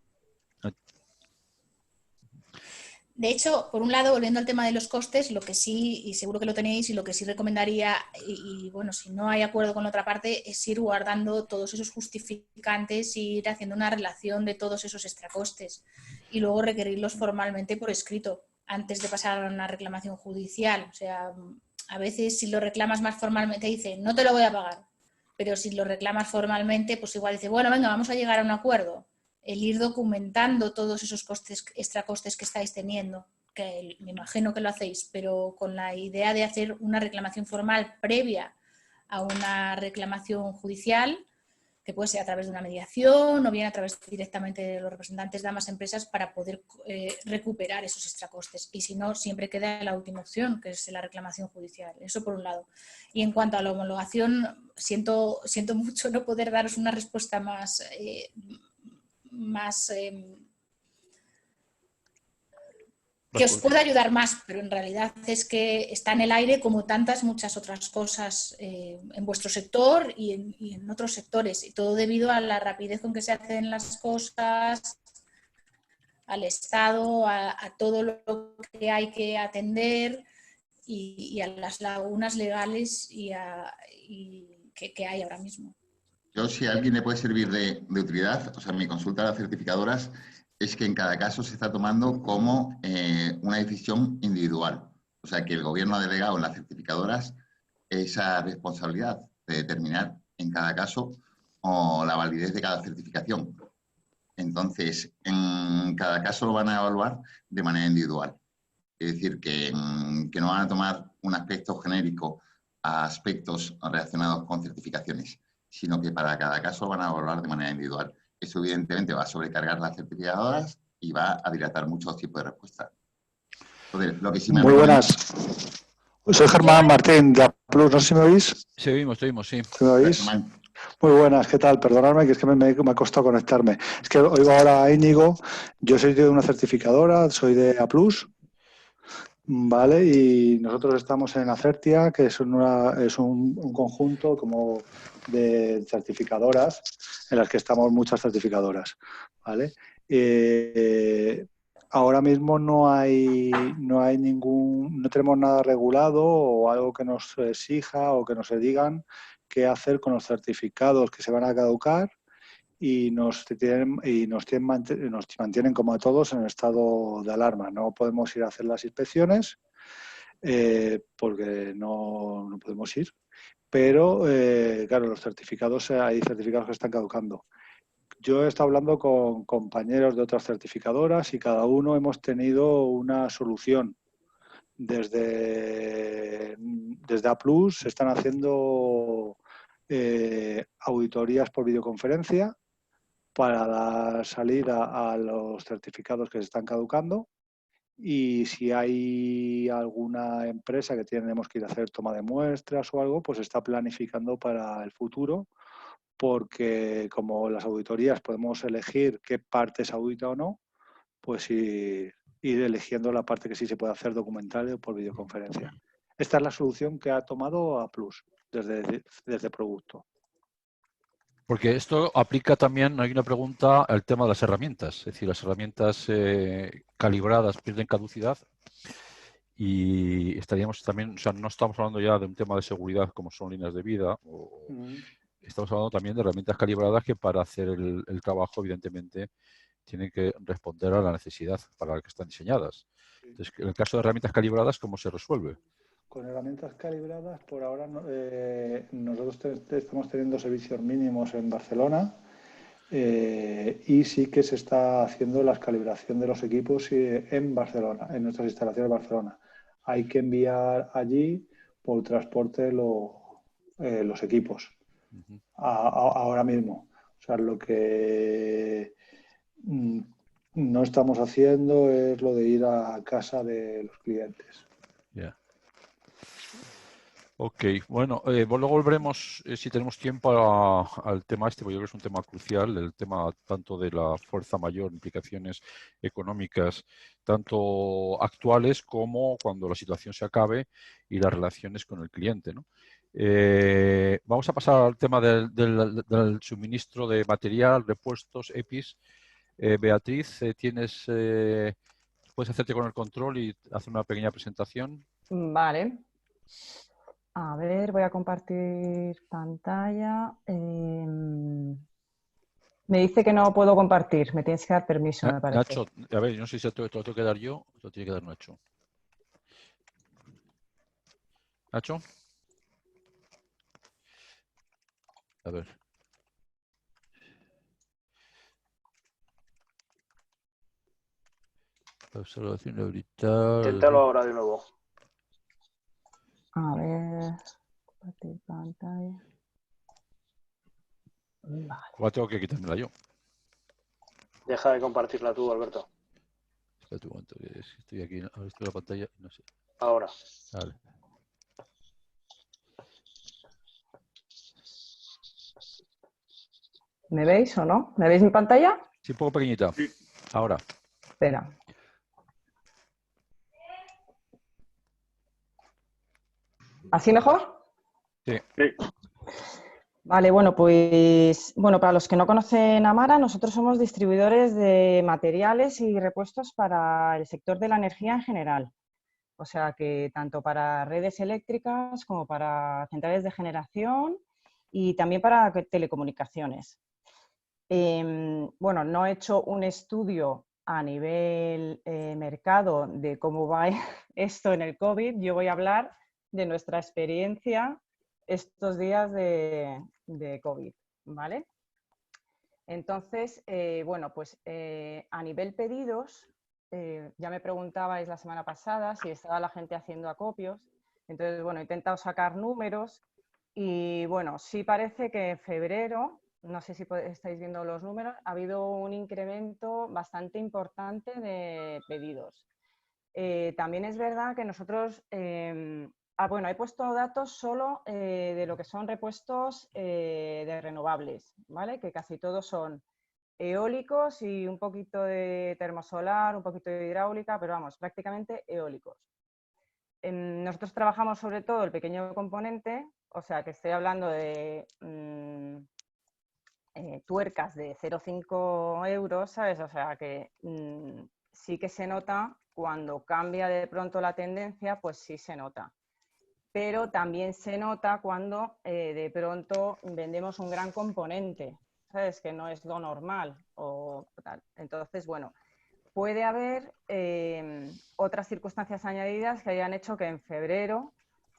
De hecho, por un lado, volviendo al tema de los costes, lo que sí, y seguro que lo tenéis, y lo que sí recomendaría, y bueno, si no hay acuerdo con la otra parte, es ir guardando todos esos justificantes y ir haciendo una relación de todos esos extracostes y luego requerirlos formalmente por escrito antes de pasar a una reclamación judicial. O sea, a veces si lo reclamas más formalmente dice, no te lo voy a pagar, pero si lo reclamas formalmente, pues igual dice, bueno, venga, vamos a llegar a un acuerdo. El ir documentando todos esos costes, extracostes que estáis teniendo, que me imagino que lo hacéis, pero con la idea de hacer una reclamación formal previa a una reclamación judicial, que puede ser a través de una mediación o bien a través directamente de los representantes de ambas empresas para poder recuperar esos extracostes. Y si no, siempre queda la última opción, que es la reclamación judicial. Eso por un lado. Y en cuanto a la homologación, siento mucho no poder daros una respuesta más que os pueda ayudar más, pero en realidad es que está en el aire como muchas otras cosas en vuestro sector y en otros sectores, y todo debido a la rapidez con que se hacen las cosas, al Estado, a todo lo que hay que atender y a las lagunas legales que hay ahora mismo. Yo, si a alguien le puede servir de utilidad, o sea, mi consulta a las certificadoras es que en cada caso se está tomando como una decisión individual. O sea, que el gobierno ha delegado en las certificadoras esa responsabilidad de determinar en cada caso la validez de cada certificación. Entonces, en cada caso lo van a evaluar de manera individual. Es decir, que no van a tomar un aspecto genérico a aspectos relacionados con certificaciones, sino que para cada caso van a evaluar de manera individual. Eso evidentemente va a sobrecargar las certificadoras y va a dilatar mucho los tiempos de respuesta. Entonces, lo que sí me Muy buenas. Soy Germán Martín de Aplus, no sé si me oís. Sí, oímos, sí. ¿Me oís? Muy buenas, ¿qué tal? Perdonadme que es que me ha costado conectarme. Es que oigo ahora a Íñigo, yo soy de una certificadora, soy de Aplus, ¿vale? Y nosotros estamos en Acertia, que es un conjunto como de certificadoras, en las que estamos muchas certificadoras, ¿vale? Ahora mismo no tenemos nada regulado o algo que nos exija o que nos digan qué hacer con los certificados que se van a caducar y nos mantienen como a todos en estado de alarma. No podemos ir a hacer las inspecciones porque no podemos ir. Pero, claro, los certificados, hay certificados que están caducando. Yo he estado hablando con compañeros de otras certificadoras y cada uno hemos tenido una solución. Desde Aplus se están haciendo auditorías por videoconferencia para dar salida a los certificados que se están caducando, y si hay alguna empresa que tenemos que ir a hacer toma de muestras o algo, pues está planificando para el futuro, porque como las auditorías podemos elegir qué parte se audita o no, pues ir eligiendo la parte que sí se puede hacer documental o por videoconferencia. Esta es la solución que ha tomado Aplus desde producto. Porque esto aplica también, hay una pregunta, al tema de las herramientas. Es decir, las herramientas calibradas pierden caducidad. y estaríamos también, o sea, no estamos hablando ya de un tema de seguridad como son líneas de vida, estamos hablando también de herramientas calibradas que para hacer el trabajo, evidentemente, tienen que responder a la necesidad para la que están diseñadas. Entonces, en el caso de herramientas calibradas, ¿cómo se resuelve? Con herramientas calibradas, por ahora nosotros estamos teniendo servicios mínimos en Barcelona y sí que se está haciendo la calibración de los equipos en Barcelona, en nuestras instalaciones de Barcelona. Hay que enviar allí por transporte los equipos ahora mismo. O sea, lo que no estamos haciendo es lo de ir a casa de los clientes. Yeah. Ok, bueno, luego volveremos, si tenemos tiempo, al tema este, porque yo creo que es un tema crucial, el tema tanto de la fuerza mayor, implicaciones económicas, tanto actuales como cuando la situación se acabe y las relaciones con el cliente, ¿no? Vamos a pasar al tema del suministro de material, repuestos, EPIs. Beatriz, puedes hacerte con el control y hacer una pequeña presentación. Vale. A ver, voy a compartir pantalla. Me dice que no puedo compartir. Me tienes que dar permiso, me parece. Nacho, a ver, yo no sé si te lo tengo que dar yo o te lo tiene que dar Nacho. Nacho. A ver. Observación ahorita. Inténtalo ahora de nuevo. A ver, compartir pantalla. Vale. Igual tengo que quitármela yo. Deja de compartirla tú, Alberto. Espérate un momento, que estoy aquí, ahora estoy en la pantalla y no sé. Ahora. Vale. ¿Me veis o no? ¿Me veis mi pantalla? Sí, un poco pequeñita. Sí. Ahora. Espera. ¿Así mejor? Sí. Sí. Vale, bueno, pues para los que no conocen Amara, nosotros somos distribuidores de materiales y repuestos para el sector de la energía en general. O sea que tanto para redes eléctricas como para centrales de generación y también para telecomunicaciones. Bueno, no he hecho un estudio a nivel mercado de cómo va esto en el COVID. Yo voy a hablar de nuestra experiencia estos días de COVID, ¿vale? Entonces, bueno, pues a nivel pedidos, ya me preguntabais la semana pasada si estaba la gente haciendo acopios. Entonces, bueno, he intentado sacar números y, bueno, sí parece que en febrero, no sé si estáis viendo los números, ha habido un incremento bastante importante de pedidos. También es verdad que nosotros, bueno, he puesto datos solo de lo que son repuestos de renovables, ¿vale? Que casi todos son eólicos y un poquito de termosolar, un poquito de hidráulica, pero vamos, prácticamente eólicos. Nosotros trabajamos sobre todo el pequeño componente, o sea que estoy hablando de tuercas de 0,5 euros, ¿sabes? O sea que sí que se nota cuando cambia de pronto la tendencia, pues sí se nota. Pero también se nota cuando de pronto vendemos un gran componente, ¿sabes? Que no es lo normal o tal. Entonces, bueno, puede haber otras circunstancias añadidas que hayan hecho que en febrero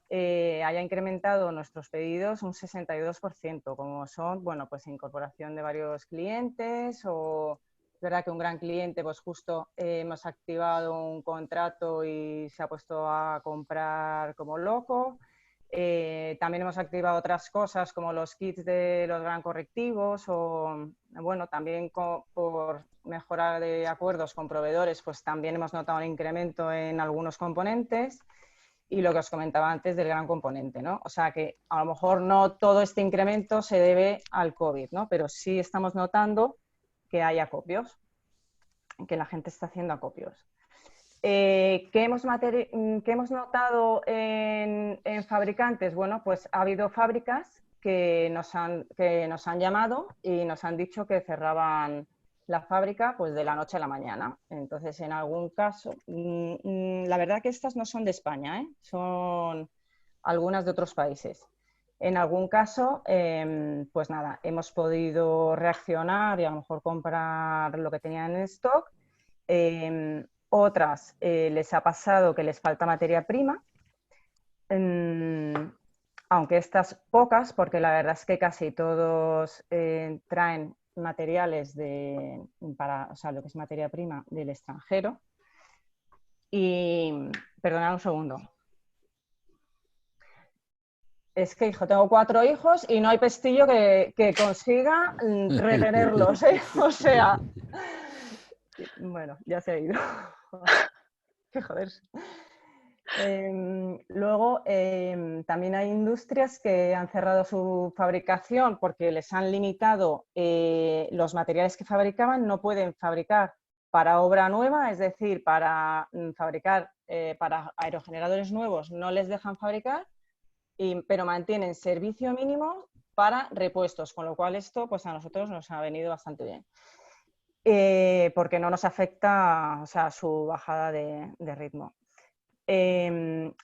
haya incrementado nuestros pedidos un 62%, como son, bueno, pues incorporación de varios clientes o es verdad que un gran cliente, pues justo hemos activado un contrato y se ha puesto a comprar como loco. También hemos activado otras cosas como los kits de los gran correctivos o, bueno, también por mejora de acuerdos con proveedores, pues también hemos notado un incremento en algunos componentes y lo que os comentaba antes del gran componente, ¿no? O sea que a lo mejor no todo este incremento se debe al COVID, ¿no? Pero sí estamos notando que hay acopios, que la gente está haciendo acopios. ¿Qué hemos notado en fabricantes? Bueno, pues ha habido fábricas que nos han llamado y nos han dicho que cerraban la fábrica pues de la noche a la mañana. Entonces, en algún caso, la verdad que estas no son de España, ¿eh? Son algunas de otros países. En algún caso, pues nada, hemos podido reaccionar y a lo mejor comprar lo que tenían en stock. Otras les ha pasado que les falta materia prima, aunque estas pocas, porque la verdad es que casi todos traen materiales para, o sea, lo que es materia prima del extranjero. Y, perdonad un segundo. Es que, hijo, tengo 4 hijos y no hay pestillo que consiga retenerlos, ¿eh? O sea, bueno, ya se ha ido. Qué joder. Luego, también hay industrias que han cerrado su fabricación porque les han limitado los materiales que fabricaban. No pueden fabricar para obra nueva, es decir, para fabricar para aerogeneradores nuevos no les dejan fabricar, pero mantienen servicio mínimo para repuestos, con lo cual esto pues a nosotros nos ha venido bastante bien. Porque no nos afecta, o sea, su bajada de ritmo.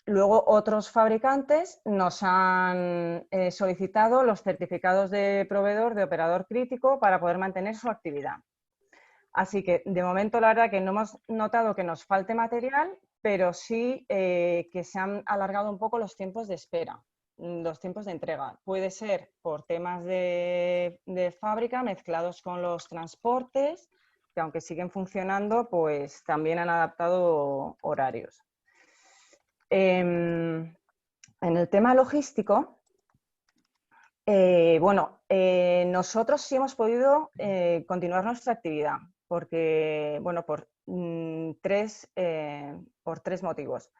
Luego otros fabricantes nos han solicitado los certificados de proveedor de operador crítico para poder mantener su actividad. Así que de momento la verdad que no hemos notado que nos falte material, pero sí que se han alargado un poco los tiempos de espera, los tiempos de entrega. Puede ser por temas de fábrica mezclados con los transportes, que aunque siguen funcionando, pues también han adaptado horarios. En el tema logístico, nosotros sí hemos podido continuar nuestra actividad, porque, bueno, por tres motivos.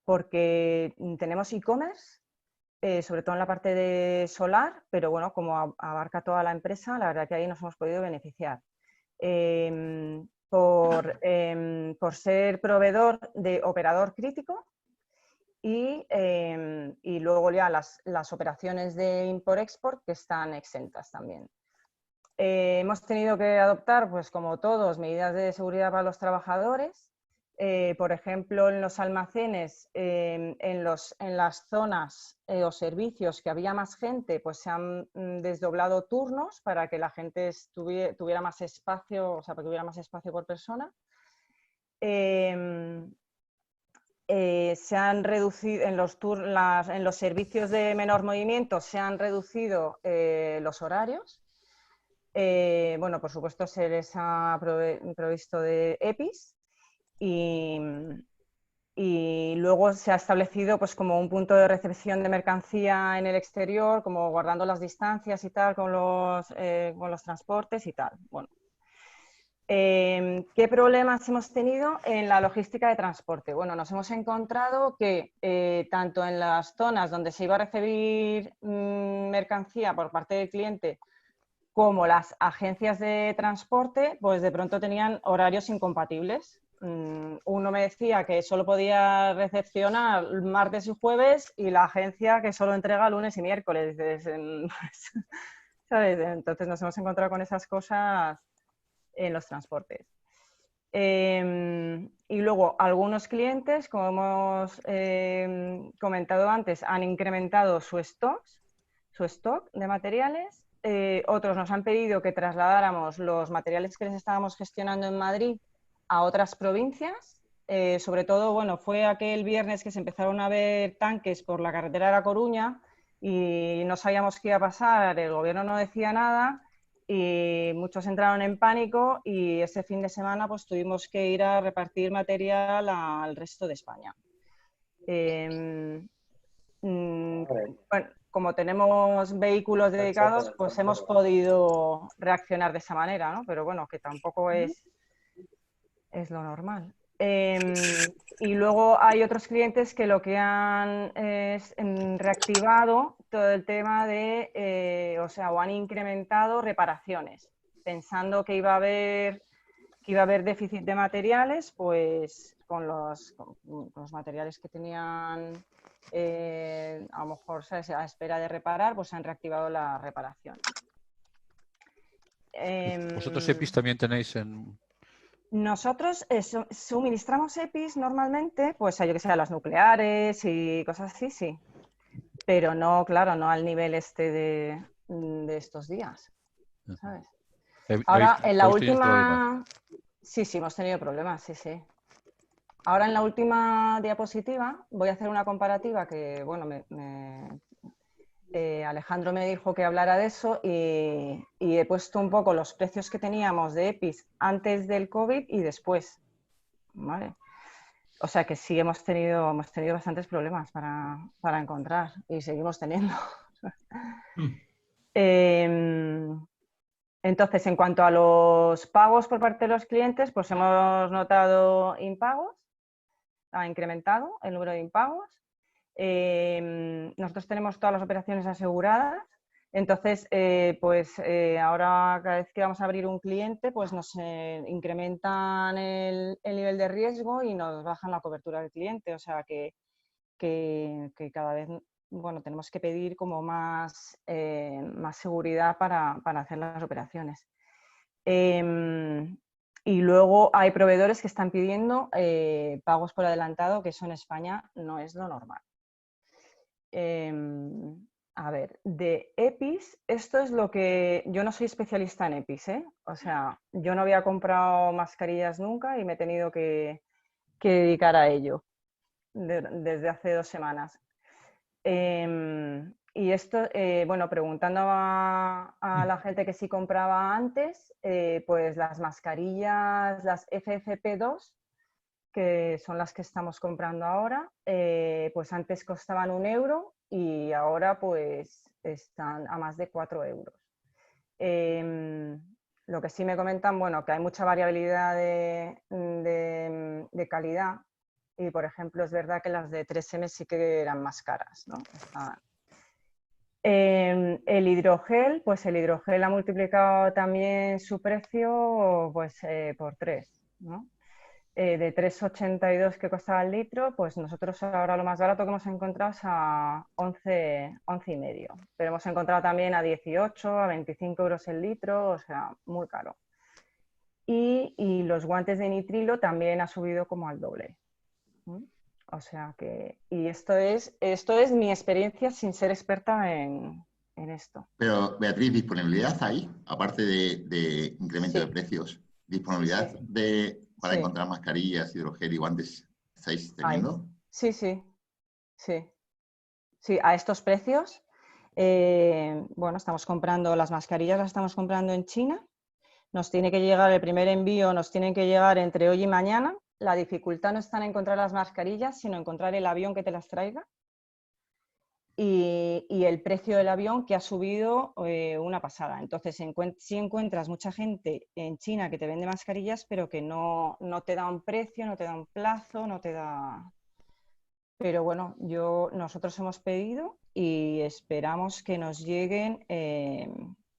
Porque tenemos e-commerce, sobre todo en la parte de solar, pero bueno, como abarca toda la empresa, la verdad que ahí nos hemos podido beneficiar. Por ser proveedor de operador crítico, y luego ya las operaciones de import-export que están exentas también. Hemos tenido que adoptar, pues como todos, medidas de seguridad para los trabajadores. Por ejemplo, en los almacenes, en las zonas o servicios que había más gente, pues se han desdoblado turnos para que la gente tuviera más espacio, o sea, para que hubiera más espacio por persona. Se han reducido en los servicios de menor movimiento, se han reducido los horarios. Bueno, por supuesto se les ha provisto de EPIs y luego se ha establecido pues como un punto de recepción de mercancía en el exterior, como guardando las distancias y tal con los transportes y tal. Bueno. ¿Qué problemas hemos tenido en la logística de transporte? Bueno, nos hemos encontrado que tanto en las zonas donde se iba a recibir mercancía por parte del cliente como las agencias de transporte, pues de pronto tenían horarios incompatibles. Uno me decía que solo podía recepcionar martes y jueves y la agencia que solo entrega lunes y miércoles. ¿Sabes? Entonces nos hemos encontrado con esas cosas en los transportes. Y luego algunos clientes, como hemos comentado antes, han incrementado su stock de materiales. Otros nos han pedido que trasladáramos los materiales que les estábamos gestionando en Madrid a otras provincias. Sobre todo, bueno, fue aquel viernes que se empezaron a ver tanques por la carretera de La Coruña y no sabíamos qué iba a pasar, el gobierno no decía nada y muchos entraron en pánico y ese fin de semana pues tuvimos que ir a repartir material al resto de España. Bueno, como tenemos vehículos dedicados, pues hemos podido reaccionar de esa manera, ¿no? Pero bueno, que tampoco es lo normal. Y luego hay otros clientes que lo que han es reactivado todo el tema de, o han incrementado reparaciones, pensando que iba a haber déficit de materiales, pues con los materiales que tenían a lo mejor, ¿sabes?, a espera de reparar, pues han reactivado la reparación. ¿Vosotros EPIs también tenéis en...? Nosotros suministramos EPIs normalmente, pues a yo que sé, a las nucleares y cosas así, sí. Pero no, claro, no al nivel de estos días, ¿sabes? Ahora, en la última... Sí, hemos tenido problemas, sí. Ahora, en la última diapositiva, voy a hacer una comparativa que, bueno, Alejandro me dijo que hablara de eso y he puesto un poco los precios que teníamos de EPIs antes del COVID y después, ¿vale? O sea que sí hemos tenido bastantes problemas para encontrar y seguimos teniendo. Entonces, en cuanto a los pagos por parte de los clientes, pues hemos notado impagos, ha incrementado el número de impagos. Nosotros tenemos todas las operaciones aseguradas, entonces, ahora cada vez que vamos a abrir un cliente, pues nos incrementan el nivel de riesgo y nos bajan la cobertura del cliente, o sea que cada vez, bueno, tenemos que pedir como más seguridad para hacer las operaciones. Y luego hay proveedores que están pidiendo pagos por adelantado, que eso en España no es lo normal. A ver, de EPIs, esto es lo que... Yo no soy especialista en EPIs, ¿eh? O sea, yo no había comprado mascarillas nunca y me he tenido que dedicar a ello desde hace 2 semanas. Y esto, bueno, preguntando a la gente que sí compraba antes, pues las mascarillas, las FFP2, que son las que estamos comprando ahora, pues antes costaban 1 euro y ahora pues están a más de 4 euros. Lo que sí me comentan, bueno, que hay mucha variabilidad de calidad y, por ejemplo, es verdad que las de 3M sí que eran más caras, ¿no? El hidrogel, pues el hidrogel ha multiplicado también su precio pues, por 3, ¿no? De 3,82 que costaba el litro, pues nosotros ahora lo más barato que hemos encontrado es a 11,5. Pero hemos encontrado también a 18, a 25 euros el litro, o sea, muy caro. Y los guantes de nitrilo también ha subido como al doble. O sea que, y esto es mi experiencia sin ser experta en esto. Pero, Beatriz, ¿disponibilidad hay? Aparte de incremento de precios, ¿disponibilidad para encontrar mascarillas, hidrogel y guantes estáis teniendo? Sí, a estos precios. Bueno, estamos comprando las mascarillas, las estamos comprando en China. Nos tiene que llegar el primer envío, nos tienen que llegar entre hoy y mañana. La dificultad no está en encontrar las mascarillas, sino encontrar el avión que te las traiga. Y el precio del avión que ha subido una pasada. Entonces, si encuentras mucha gente en China que te vende mascarillas, pero que no te da un precio, no te da un plazo, no te da... Pero bueno, nosotros hemos pedido y esperamos que nos lleguen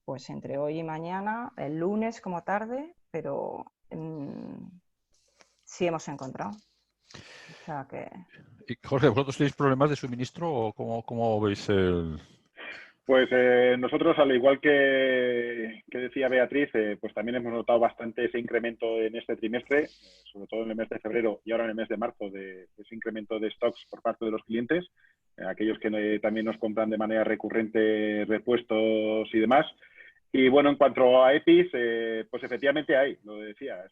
pues entre hoy y mañana, el lunes como tarde, pero sí hemos encontrado. O sea que... Jorge, ¿vosotros tenéis problemas de suministro o cómo veis el...? Pues nosotros, al igual que decía Beatriz, pues también hemos notado bastante ese incremento en este trimestre, sobre todo en el mes de febrero y ahora en el mes de marzo, de ese incremento de stocks por parte de los clientes, aquellos que también nos compran de manera recurrente repuestos y demás. Y bueno, en cuanto a EPIs, pues efectivamente hay, lo decía,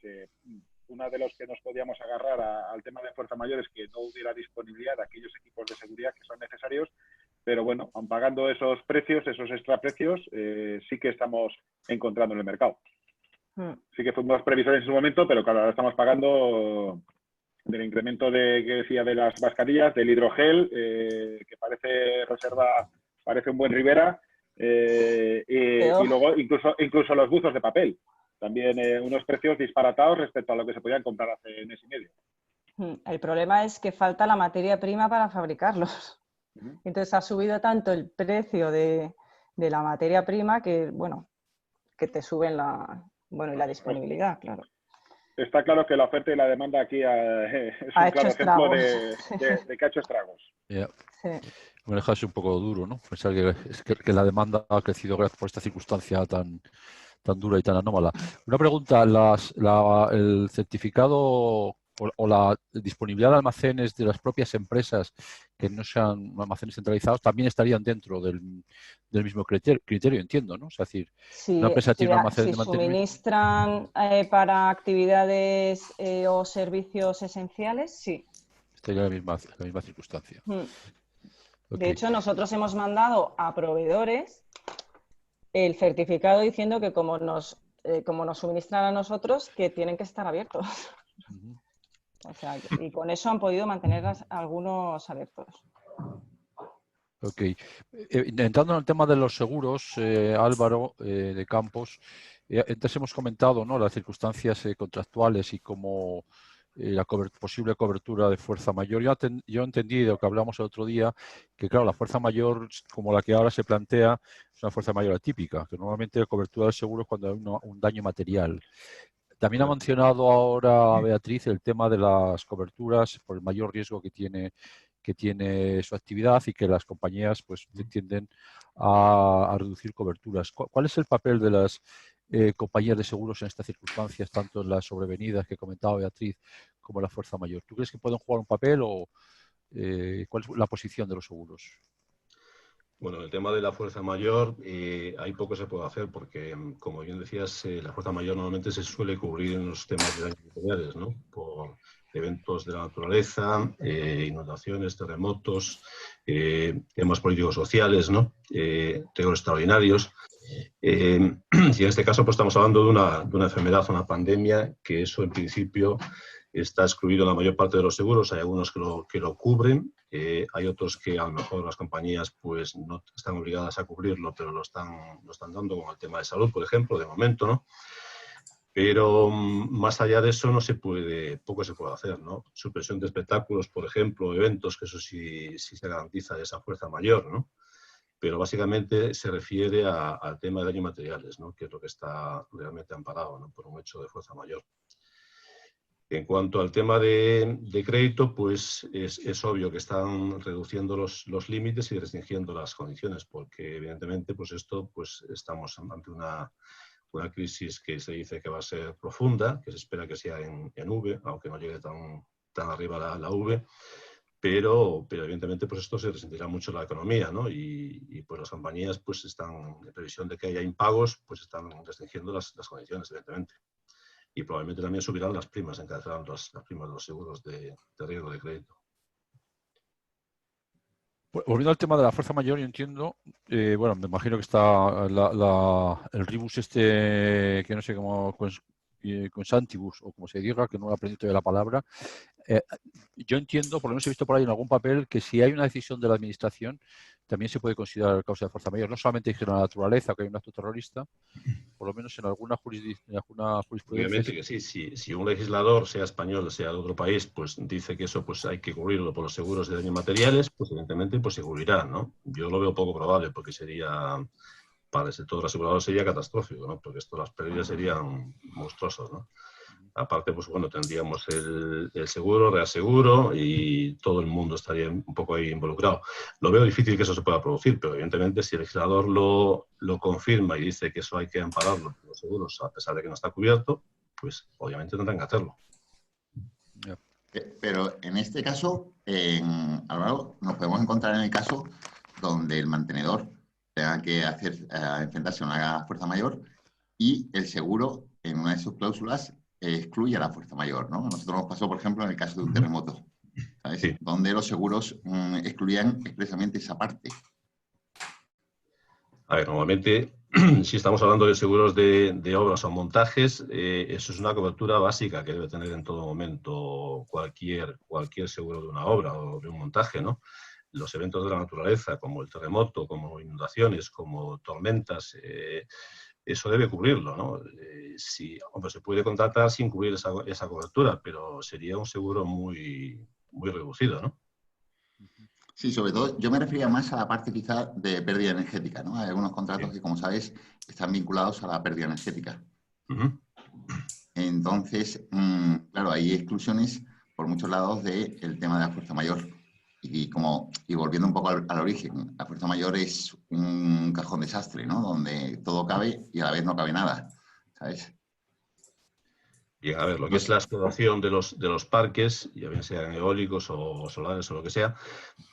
una de los que nos podíamos agarrar al tema de fuerza mayor es que no hubiera disponibilidad de aquellos equipos de seguridad que son necesarios, pero bueno, aun pagando esos precios, esos extra precios, sí que estamos encontrando en el mercado. Sí que fuimos previsores en su momento, pero claro, ahora estamos pagando del incremento que decía de las mascarillas, del hidrogel, que parece un buen Rivera, y luego incluso los buzos de papel. También unos precios disparatados respecto a lo que se podían comprar hace mes y medio. El problema es que falta la materia prima para fabricarlos. Entonces ha subido tanto el precio de la materia prima que, bueno, que te suben la disponibilidad, claro. Está claro que la oferta y la demanda aquí es un claro ejemplo de que ha hecho estragos. Yeah. Sí. Me deja un poco duro, ¿no? Pensar que la demanda ha crecido gracias por esta circunstancia tan tan dura y tan anómala. Una pregunta, el certificado o la disponibilidad de almacenes de las propias empresas que no sean almacenes centralizados también estarían dentro del mismo criterio, entiendo, ¿no? Es decir, una empresa tiene un almacén si de mantenimiento. suministran para actividades o servicios esenciales, sí. Estaría en la misma circunstancia. De Okay. hecho, nosotros hemos mandado a proveedores el certificado diciendo que como nos suministran a nosotros, que tienen que estar abiertos. O sea, y con eso han podido mantener algunos abiertos. Ok. Entrando en el tema de los seguros, Álvaro de Campos, antes hemos comentado, ¿no?, las circunstancias contractuales y cómo la posible cobertura de fuerza mayor. Yo he entendido que hablamos el otro día que, claro, la fuerza mayor, como la que ahora se plantea, es una fuerza mayor atípica, que normalmente la cobertura del seguro es cuando hay un daño material. También ha mencionado ahora Beatriz el tema de las coberturas por el mayor riesgo que tiene su actividad y que las compañías pues tienden a reducir coberturas. ¿Cuál es el papel de las compañías de seguros en estas circunstancias, tanto en las sobrevenidas que comentaba Beatriz como en la fuerza mayor? ¿Tú crees que pueden jugar un papel o cuál es la posición de los seguros? Bueno, el tema de la fuerza mayor, hay poco se puede hacer porque, como bien decías, la fuerza mayor normalmente se suele cubrir en los temas de daños materiales, ¿no? Por eventos de la naturaleza, inundaciones, terremotos, temas políticos sociales, ¿no? Riesgos extraordinarios. Y en este caso pues estamos hablando de una enfermedad, una pandemia, que eso en principio está excluido en la mayor parte de los seguros. Hay algunos que lo cubren, hay otros que a lo mejor las compañías pues no están obligadas a cubrirlo, pero lo están dando, como el tema de salud, por ejemplo, de momento, ¿no? Pero más allá de eso poco se puede hacer, ¿no? Supresión de espectáculos, por ejemplo, eventos, que eso sí se garantiza esa fuerza mayor, ¿no? Pero básicamente se refiere al tema de daños materiales, ¿no?, que es lo que está realmente amparado, ¿no?, por un hecho de fuerza mayor. En cuanto al tema de crédito, pues es obvio que están reduciendo los límites y restringiendo las condiciones, porque evidentemente pues esto pues estamos ante una crisis que se dice que va a ser profunda, que se espera que sea en V, aunque no llegue tan arriba la V. Pero evidentemente pues esto se resentirá mucho en la economía, ¿no? Y pues las compañías pues están, en previsión de que haya impagos, pues están restringiendo las condiciones, evidentemente. Y probablemente también subirán las primas, encarecerán las primas de los seguros de riesgo de crédito. Volviendo al tema de la fuerza mayor, yo entiendo, bueno, me imagino que está el rebus que no sé cómo, consantibus, o como se diga, que no he aprendido todavía la palabra. Yo entiendo, por lo menos he visto por ahí en algún papel, que si hay una decisión de la administración, también se puede considerar causa de fuerza mayor. No solamente es la naturaleza, que hay un acto terrorista, por lo menos en alguna jurisprudencia. Obviamente que sí, si un legislador, sea español, sea de otro país, pues dice que eso pues hay que cubrirlo por los seguros de daños materiales, pues evidentemente pues se cubrirá, ¿no? Yo lo veo poco probable, porque para el sector asegurador sería catastrófico, ¿no? Porque las pérdidas serían monstruosas, ¿no? Aparte, pues bueno, tendríamos el seguro, reaseguro, y todo el mundo estaría un poco ahí involucrado. Lo veo difícil que eso se pueda producir, pero evidentemente si el legislador lo confirma y dice que eso hay que ampararlo por los seguros, a pesar de que no está cubierto, pues obviamente tendrán que hacerlo. Pero en este caso, Álvaro, nos podemos encontrar en el caso donde el mantenedor tenga que enfrentarse a una fuerza mayor y el seguro, en una de sus cláusulas, excluye a la fuerza mayor, ¿no? A nosotros nos pasó, por ejemplo, en el caso de un terremoto, ¿sabes? Sí. Donde los seguros excluían expresamente esa parte. A ver, normalmente, si estamos hablando de seguros de obras o montajes, eso es una cobertura básica que debe tener en todo momento cualquier seguro de una obra o de un montaje, ¿no? Los eventos de la naturaleza, como el terremoto, como inundaciones, como tormentas, eso debe cubrirlo, ¿no? Hombre, se puede contratar sin cubrir esa cobertura, pero sería un seguro muy, muy reducido, ¿no? Sí, sobre todo yo me refería más a la parte quizá de pérdida energética, ¿no? Hay algunos contratos que, como sabes, están vinculados a la pérdida energética. Entonces, claro, hay exclusiones por muchos lados del tema de la fuerza mayor. Y volviendo un poco al origen, la fuerza mayor es un cajón desastre, ¿no? Donde todo cabe y a la vez no cabe nada. ¿sabes? Bien, a ver, lo que es la explotación de los parques, ya bien sean eólicos o solares o lo que sea,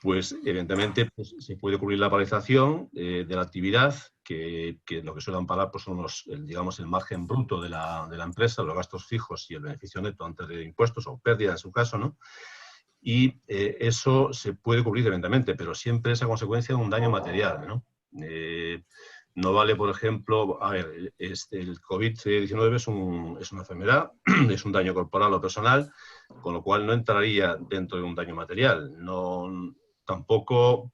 pues evidentemente pues, se puede cubrir la paralización de la actividad, que lo que suele amparar pues, son digamos, el margen bruto de la empresa, los gastos fijos y el beneficio neto antes de impuestos o pérdida en su caso, ¿no? Y eso se puede cubrir evidentemente, pero siempre es a consecuencia de un daño material, ¿no? No vale, por ejemplo, a ver, el COVID-19 es una enfermedad, es un daño corporal o personal, con lo cual no entraría dentro de un daño material. No, tampoco,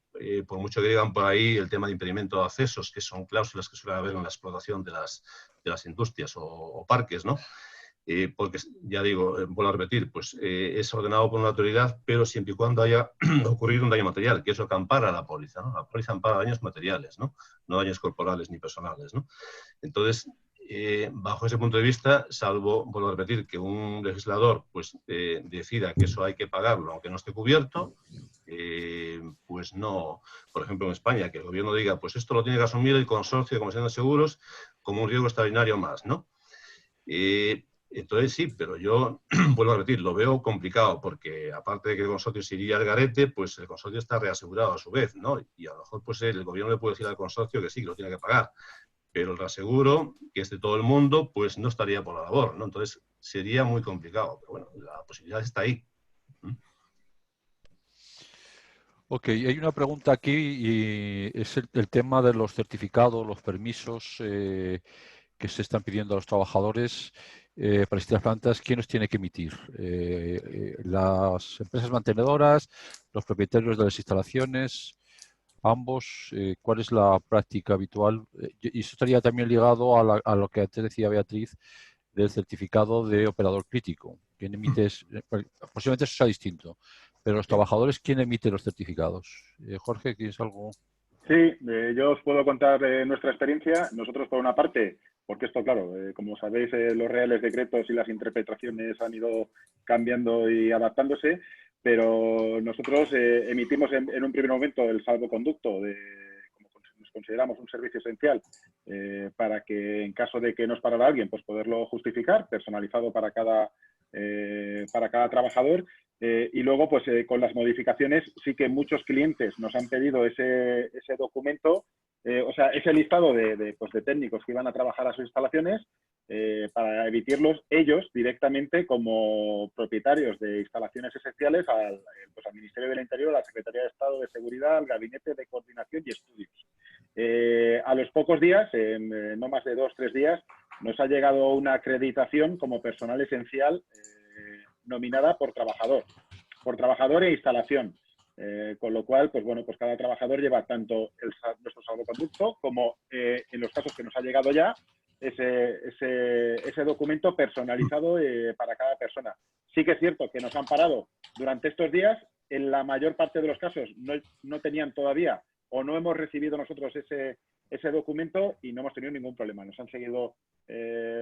por mucho que digan por ahí, el tema de impedimento de accesos, que son cláusulas que suele haber en la explotación de las industrias o parques, ¿no? Porque, ya digo, vuelvo a repetir, pues es ordenado por una autoridad, pero siempre y cuando haya ocurrido un daño material, que eso que ampara la póliza, ¿no? La póliza ampara daños materiales, ¿no? No daños corporales ni personales, ¿no? Entonces, bajo ese punto de vista, salvo, vuelvo a repetir, que un legislador pues decida que eso hay que pagarlo aunque no esté cubierto, pues no, por ejemplo en España, que el gobierno diga, pues esto lo tiene que asumir el consorcio de Comisión de Seguros como un riesgo extraordinario más, ¿no? Entonces sí, pero yo vuelvo a repetir, lo veo complicado porque aparte de que el consorcio se iría al garete, pues el consorcio está reasegurado a su vez, ¿no? Y a lo mejor pues el gobierno le puede decir al consorcio que sí, que lo tiene que pagar, pero el reaseguro, que es de todo el mundo, pues no estaría por la labor, ¿no? Entonces sería muy complicado, pero bueno, la posibilidad está ahí. Ok, hay una pregunta aquí y es el tema de los certificados, los permisos que se están pidiendo a los trabajadores para distintas plantas. ¿Quién los tiene que emitir? ¿Las empresas mantenedoras, los propietarios de las instalaciones, ambos? ¿Cuál es la práctica habitual? Y eso estaría también ligado a lo que antes decía Beatriz del certificado de operador crítico. ¿Quién emite? Posiblemente eso sea distinto. Pero los trabajadores, ¿quién emite los certificados? Jorge, ¿tienes algo? Sí, yo os puedo contar nuestra experiencia. Nosotros, por una parte, porque esto, claro, como sabéis, los reales decretos y las interpretaciones han ido cambiando y adaptándose, pero nosotros emitimos en un primer momento el salvoconducto, como nos consideramos un servicio esencial, para que en caso de que nos parara alguien, pues poderlo justificar, personalizado para cada trabajador. Y luego, pues con las modificaciones, sí que muchos clientes nos han pedido ese documento, o sea, ese listado de técnicos que iban a trabajar a sus instalaciones para emitirlos ellos directamente como propietarios de instalaciones esenciales al Ministerio del Interior, a la Secretaría de Estado de Seguridad, al Gabinete de Coordinación y Estudios. A los pocos días, en no más de 2 o 3 días, nos ha llegado una acreditación como personal esencial nominada por trabajador e instalación. Con lo cual, pues bueno, pues cada trabajador lleva tanto nuestro salvoconducto como, en los casos que nos ha llegado ya, ese documento personalizado para cada persona. Sí que es cierto que nos han parado durante estos días. En la mayor parte de los casos no tenían todavía o no hemos recibido nosotros ese documento y no hemos tenido ningún problema. Nos han seguido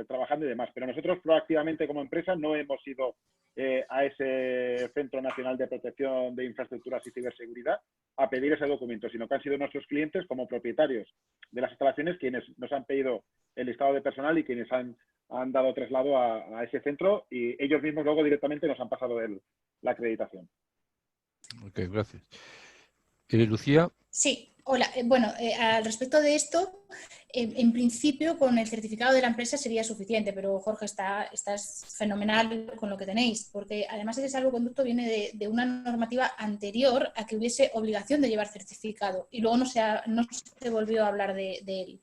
trabajando y demás. Pero nosotros proactivamente como empresa no hemos ido a ese Centro Nacional de Protección de Infraestructuras y Ciberseguridad a pedir ese documento, sino que han sido nuestros clientes como propietarios de las instalaciones quienes nos han pedido el listado de personal y quienes han dado traslado a ese centro, y ellos mismos luego directamente nos han pasado la acreditación. Ok, gracias. Lucía. Sí, hola. Bueno, al respecto de esto, en principio con el certificado de la empresa sería suficiente, pero Jorge, estás fenomenal con lo que tenéis, porque además ese salvoconducto viene de una normativa anterior a que hubiese obligación de llevar certificado y luego no se volvió a hablar de él.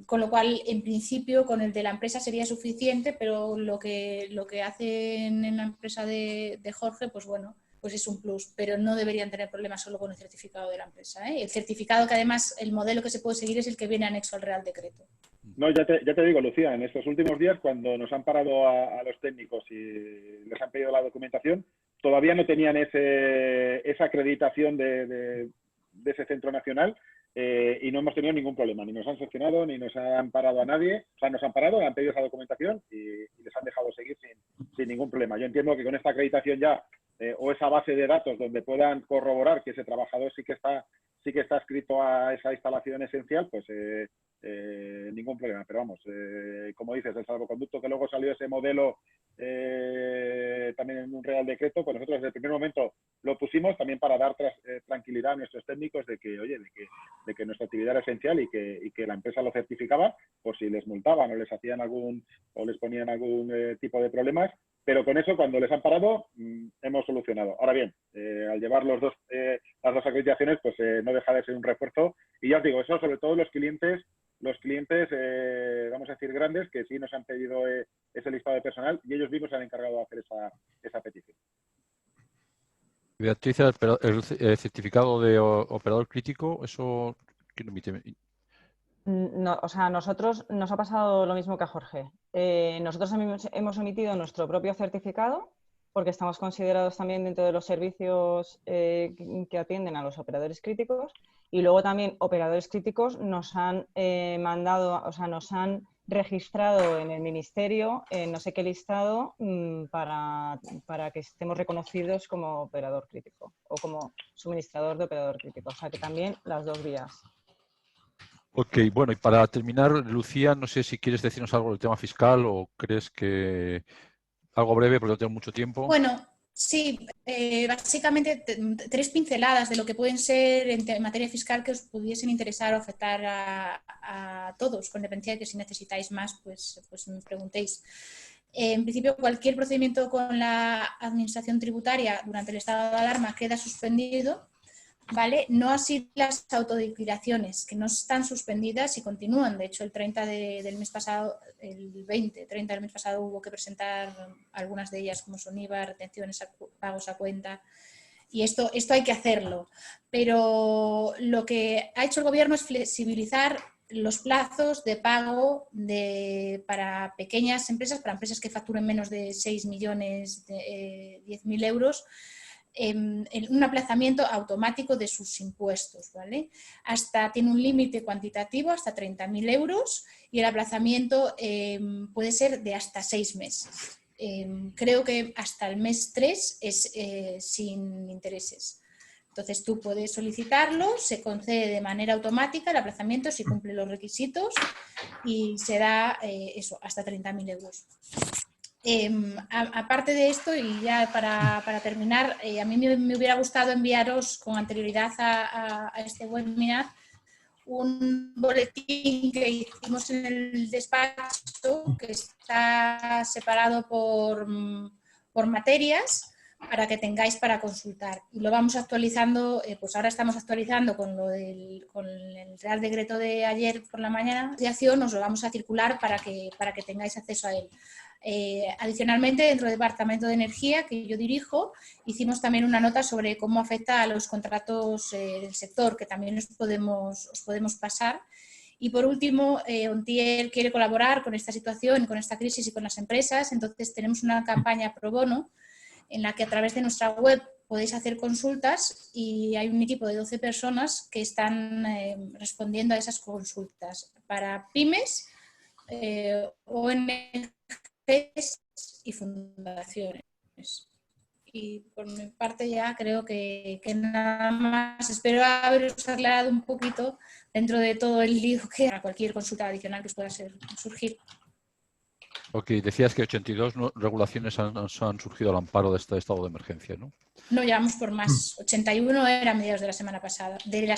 Con lo cual, en principio, con el de la empresa sería suficiente, pero lo que hacen en la empresa de Jorge, pues bueno, pues es un plus, pero no deberían tener problemas solo con el certificado de la empresa, ¿eh? El certificado que además, el modelo que se puede seguir es el que viene anexo al Real Decreto. No, ya te digo, Lucía, en estos últimos días, cuando nos han parado a los técnicos y les han pedido la documentación, todavía no tenían esa acreditación de ese centro nacional. Y no hemos tenido ningún problema, ni nos han sancionado, ni nos han parado a nadie. O sea, nos han parado, han pedido esa documentación y les han dejado seguir sin ningún problema. Yo entiendo que con esta acreditación ya, o esa base de datos donde puedan corroborar que ese trabajador sí que sí que está adscrito a esa instalación esencial, pues ningún problema. Pero vamos, como dices, el salvoconducto que luego salió ese modelo también en un Real Decreto, pues nosotros desde el primer momento lo pusimos también para dar tranquilidad a nuestros técnicos de que, oye, de que nuestra actividad era esencial y que la empresa lo certificaba por si les multaban o les hacían o les ponían algún tipo de problemas. Pero con eso, cuando les han parado, hemos solucionado. Ahora bien, al llevar las dos acreditaciones, pues no deja de ser un refuerzo. Y ya os digo, eso sobre todo los clientes, vamos a decir, grandes, que sí nos han pedido ese listado de personal y ellos mismos se han encargado de hacer esa petición. Beatriz, el certificado de operador crítico, ¿eso qué lo emite? No, o sea, a nosotros nos ha pasado lo mismo que a Jorge. Nosotros hemos emitido nuestro propio certificado porque estamos considerados también dentro de los servicios que atienden a los operadores críticos, y luego también operadores críticos nos han mandado, o sea, nos han registrado en el ministerio, en no sé qué listado, para que estemos reconocidos como operador crítico o como suministrador de operador crítico. O sea, que también las dos vías. Ok, bueno, y para terminar, Lucía, no sé si quieres decirnos algo del tema fiscal o crees que algo breve porque no tengo mucho tiempo. Bueno, sí, básicamente 3 pinceladas de lo que pueden ser en materia fiscal que os pudiesen interesar o afectar a todos, con independencia de que si necesitáis más, pues me preguntéis. En principio, cualquier procedimiento con la administración tributaria durante el estado de alarma queda suspendido, ¿vale? No así las autodeclaraciones, que no están suspendidas y continúan. De hecho, el 30 del mes pasado, el 30 del mes pasado hubo que presentar algunas de ellas, como son IVA, retenciones, pagos a cuenta. Y esto hay que hacerlo. Pero lo que ha hecho el Gobierno es flexibilizar los plazos de pago para pequeñas empresas, para empresas que facturen menos de 6.010.000 euros, en un aplazamiento automático de sus impuestos, ¿vale? Tiene un límite cuantitativo hasta 30.000 euros y el aplazamiento puede ser de hasta 6 meses. Creo que hasta el mes 3 es sin intereses. Entonces tú puedes solicitarlo, se concede de manera automática el aplazamiento si cumple los requisitos y se da eso, hasta 30.000 euros. Aparte de esto, y ya para terminar, a mí me hubiera gustado enviaros con anterioridad a este webinar un boletín que hicimos en el despacho que está separado por materias para que tengáis para consultar. Y lo vamos actualizando, pues ahora estamos actualizando con el Real Decreto de ayer por la mañana de acción, os lo vamos a circular para que tengáis acceso a él. Adicionalmente, dentro del Departamento de Energía que yo dirijo, hicimos también una nota sobre cómo afecta a los contratos del sector, que también os podemos pasar. Y por último, Ontier quiere colaborar con esta situación, con esta crisis y con las empresas. Entonces tenemos una campaña pro bono en la que a través de nuestra web podéis hacer consultas y hay un equipo de 12 personas que están respondiendo a esas consultas para pymes, ONGs y fundaciones. Y por mi parte ya creo que nada más. Espero haberos aclarado un poquito dentro de todo el lío que a cualquier consulta adicional que os pueda surgir. Ok, decías que 82 regulaciones han surgido al amparo de este estado de emergencia, ¿no? No, llevamos por más. 81 era a mediados de la semana pasada, de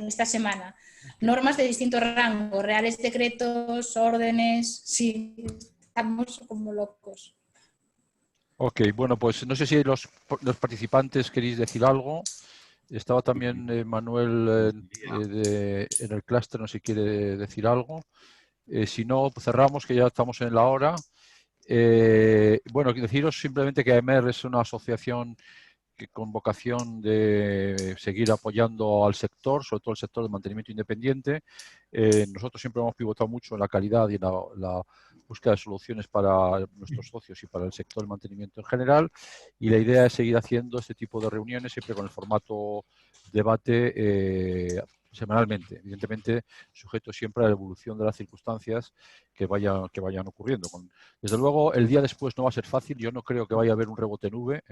esta semana. Normas de distintos rangos, reales decretos, órdenes, sí, estamos como locos. Ok, bueno, pues no sé si los participantes queréis decir algo. Estaba también Manuel en el clúster, no sé si quiere decir algo. Si no, pues cerramos, que ya estamos en la hora. Bueno, deciros simplemente que AEMER es una asociación con vocación de seguir apoyando al sector, sobre todo el sector de mantenimiento independiente. Nosotros siempre hemos pivotado mucho en la calidad y en la búsqueda de soluciones para nuestros socios y para el sector del mantenimiento en general, y la idea es seguir haciendo este tipo de reuniones siempre con el formato debate, semanalmente, evidentemente sujeto siempre a la evolución de las circunstancias que vayan ocurriendo. Desde luego, el día después no va a ser fácil, yo no creo que vaya a haber un rebote nube,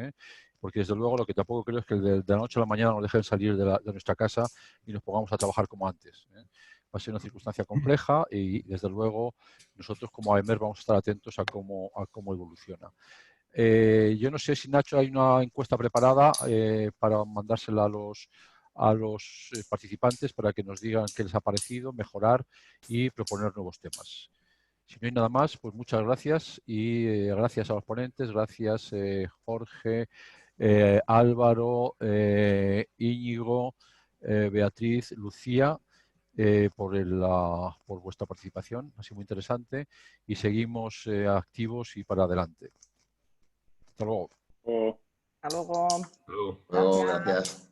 porque desde luego lo que tampoco creo es que de la noche a la mañana nos dejen salir de nuestra casa y nos pongamos a trabajar como antes. Va a ser una circunstancia compleja y desde luego nosotros como AEMER vamos a estar atentos a cómo evoluciona. Yo no sé si, Nacho, hay una encuesta preparada para mandársela a los participantes para que nos digan qué les ha parecido, mejorar y proponer nuevos temas. Si no hay nada más, pues muchas gracias y gracias a los ponentes, gracias Jorge, Álvaro, Íñigo, Beatriz, Lucía, por vuestra participación, ha sido muy interesante y seguimos activos y para adelante. Hasta luego. Hasta luego. Luego, gracias.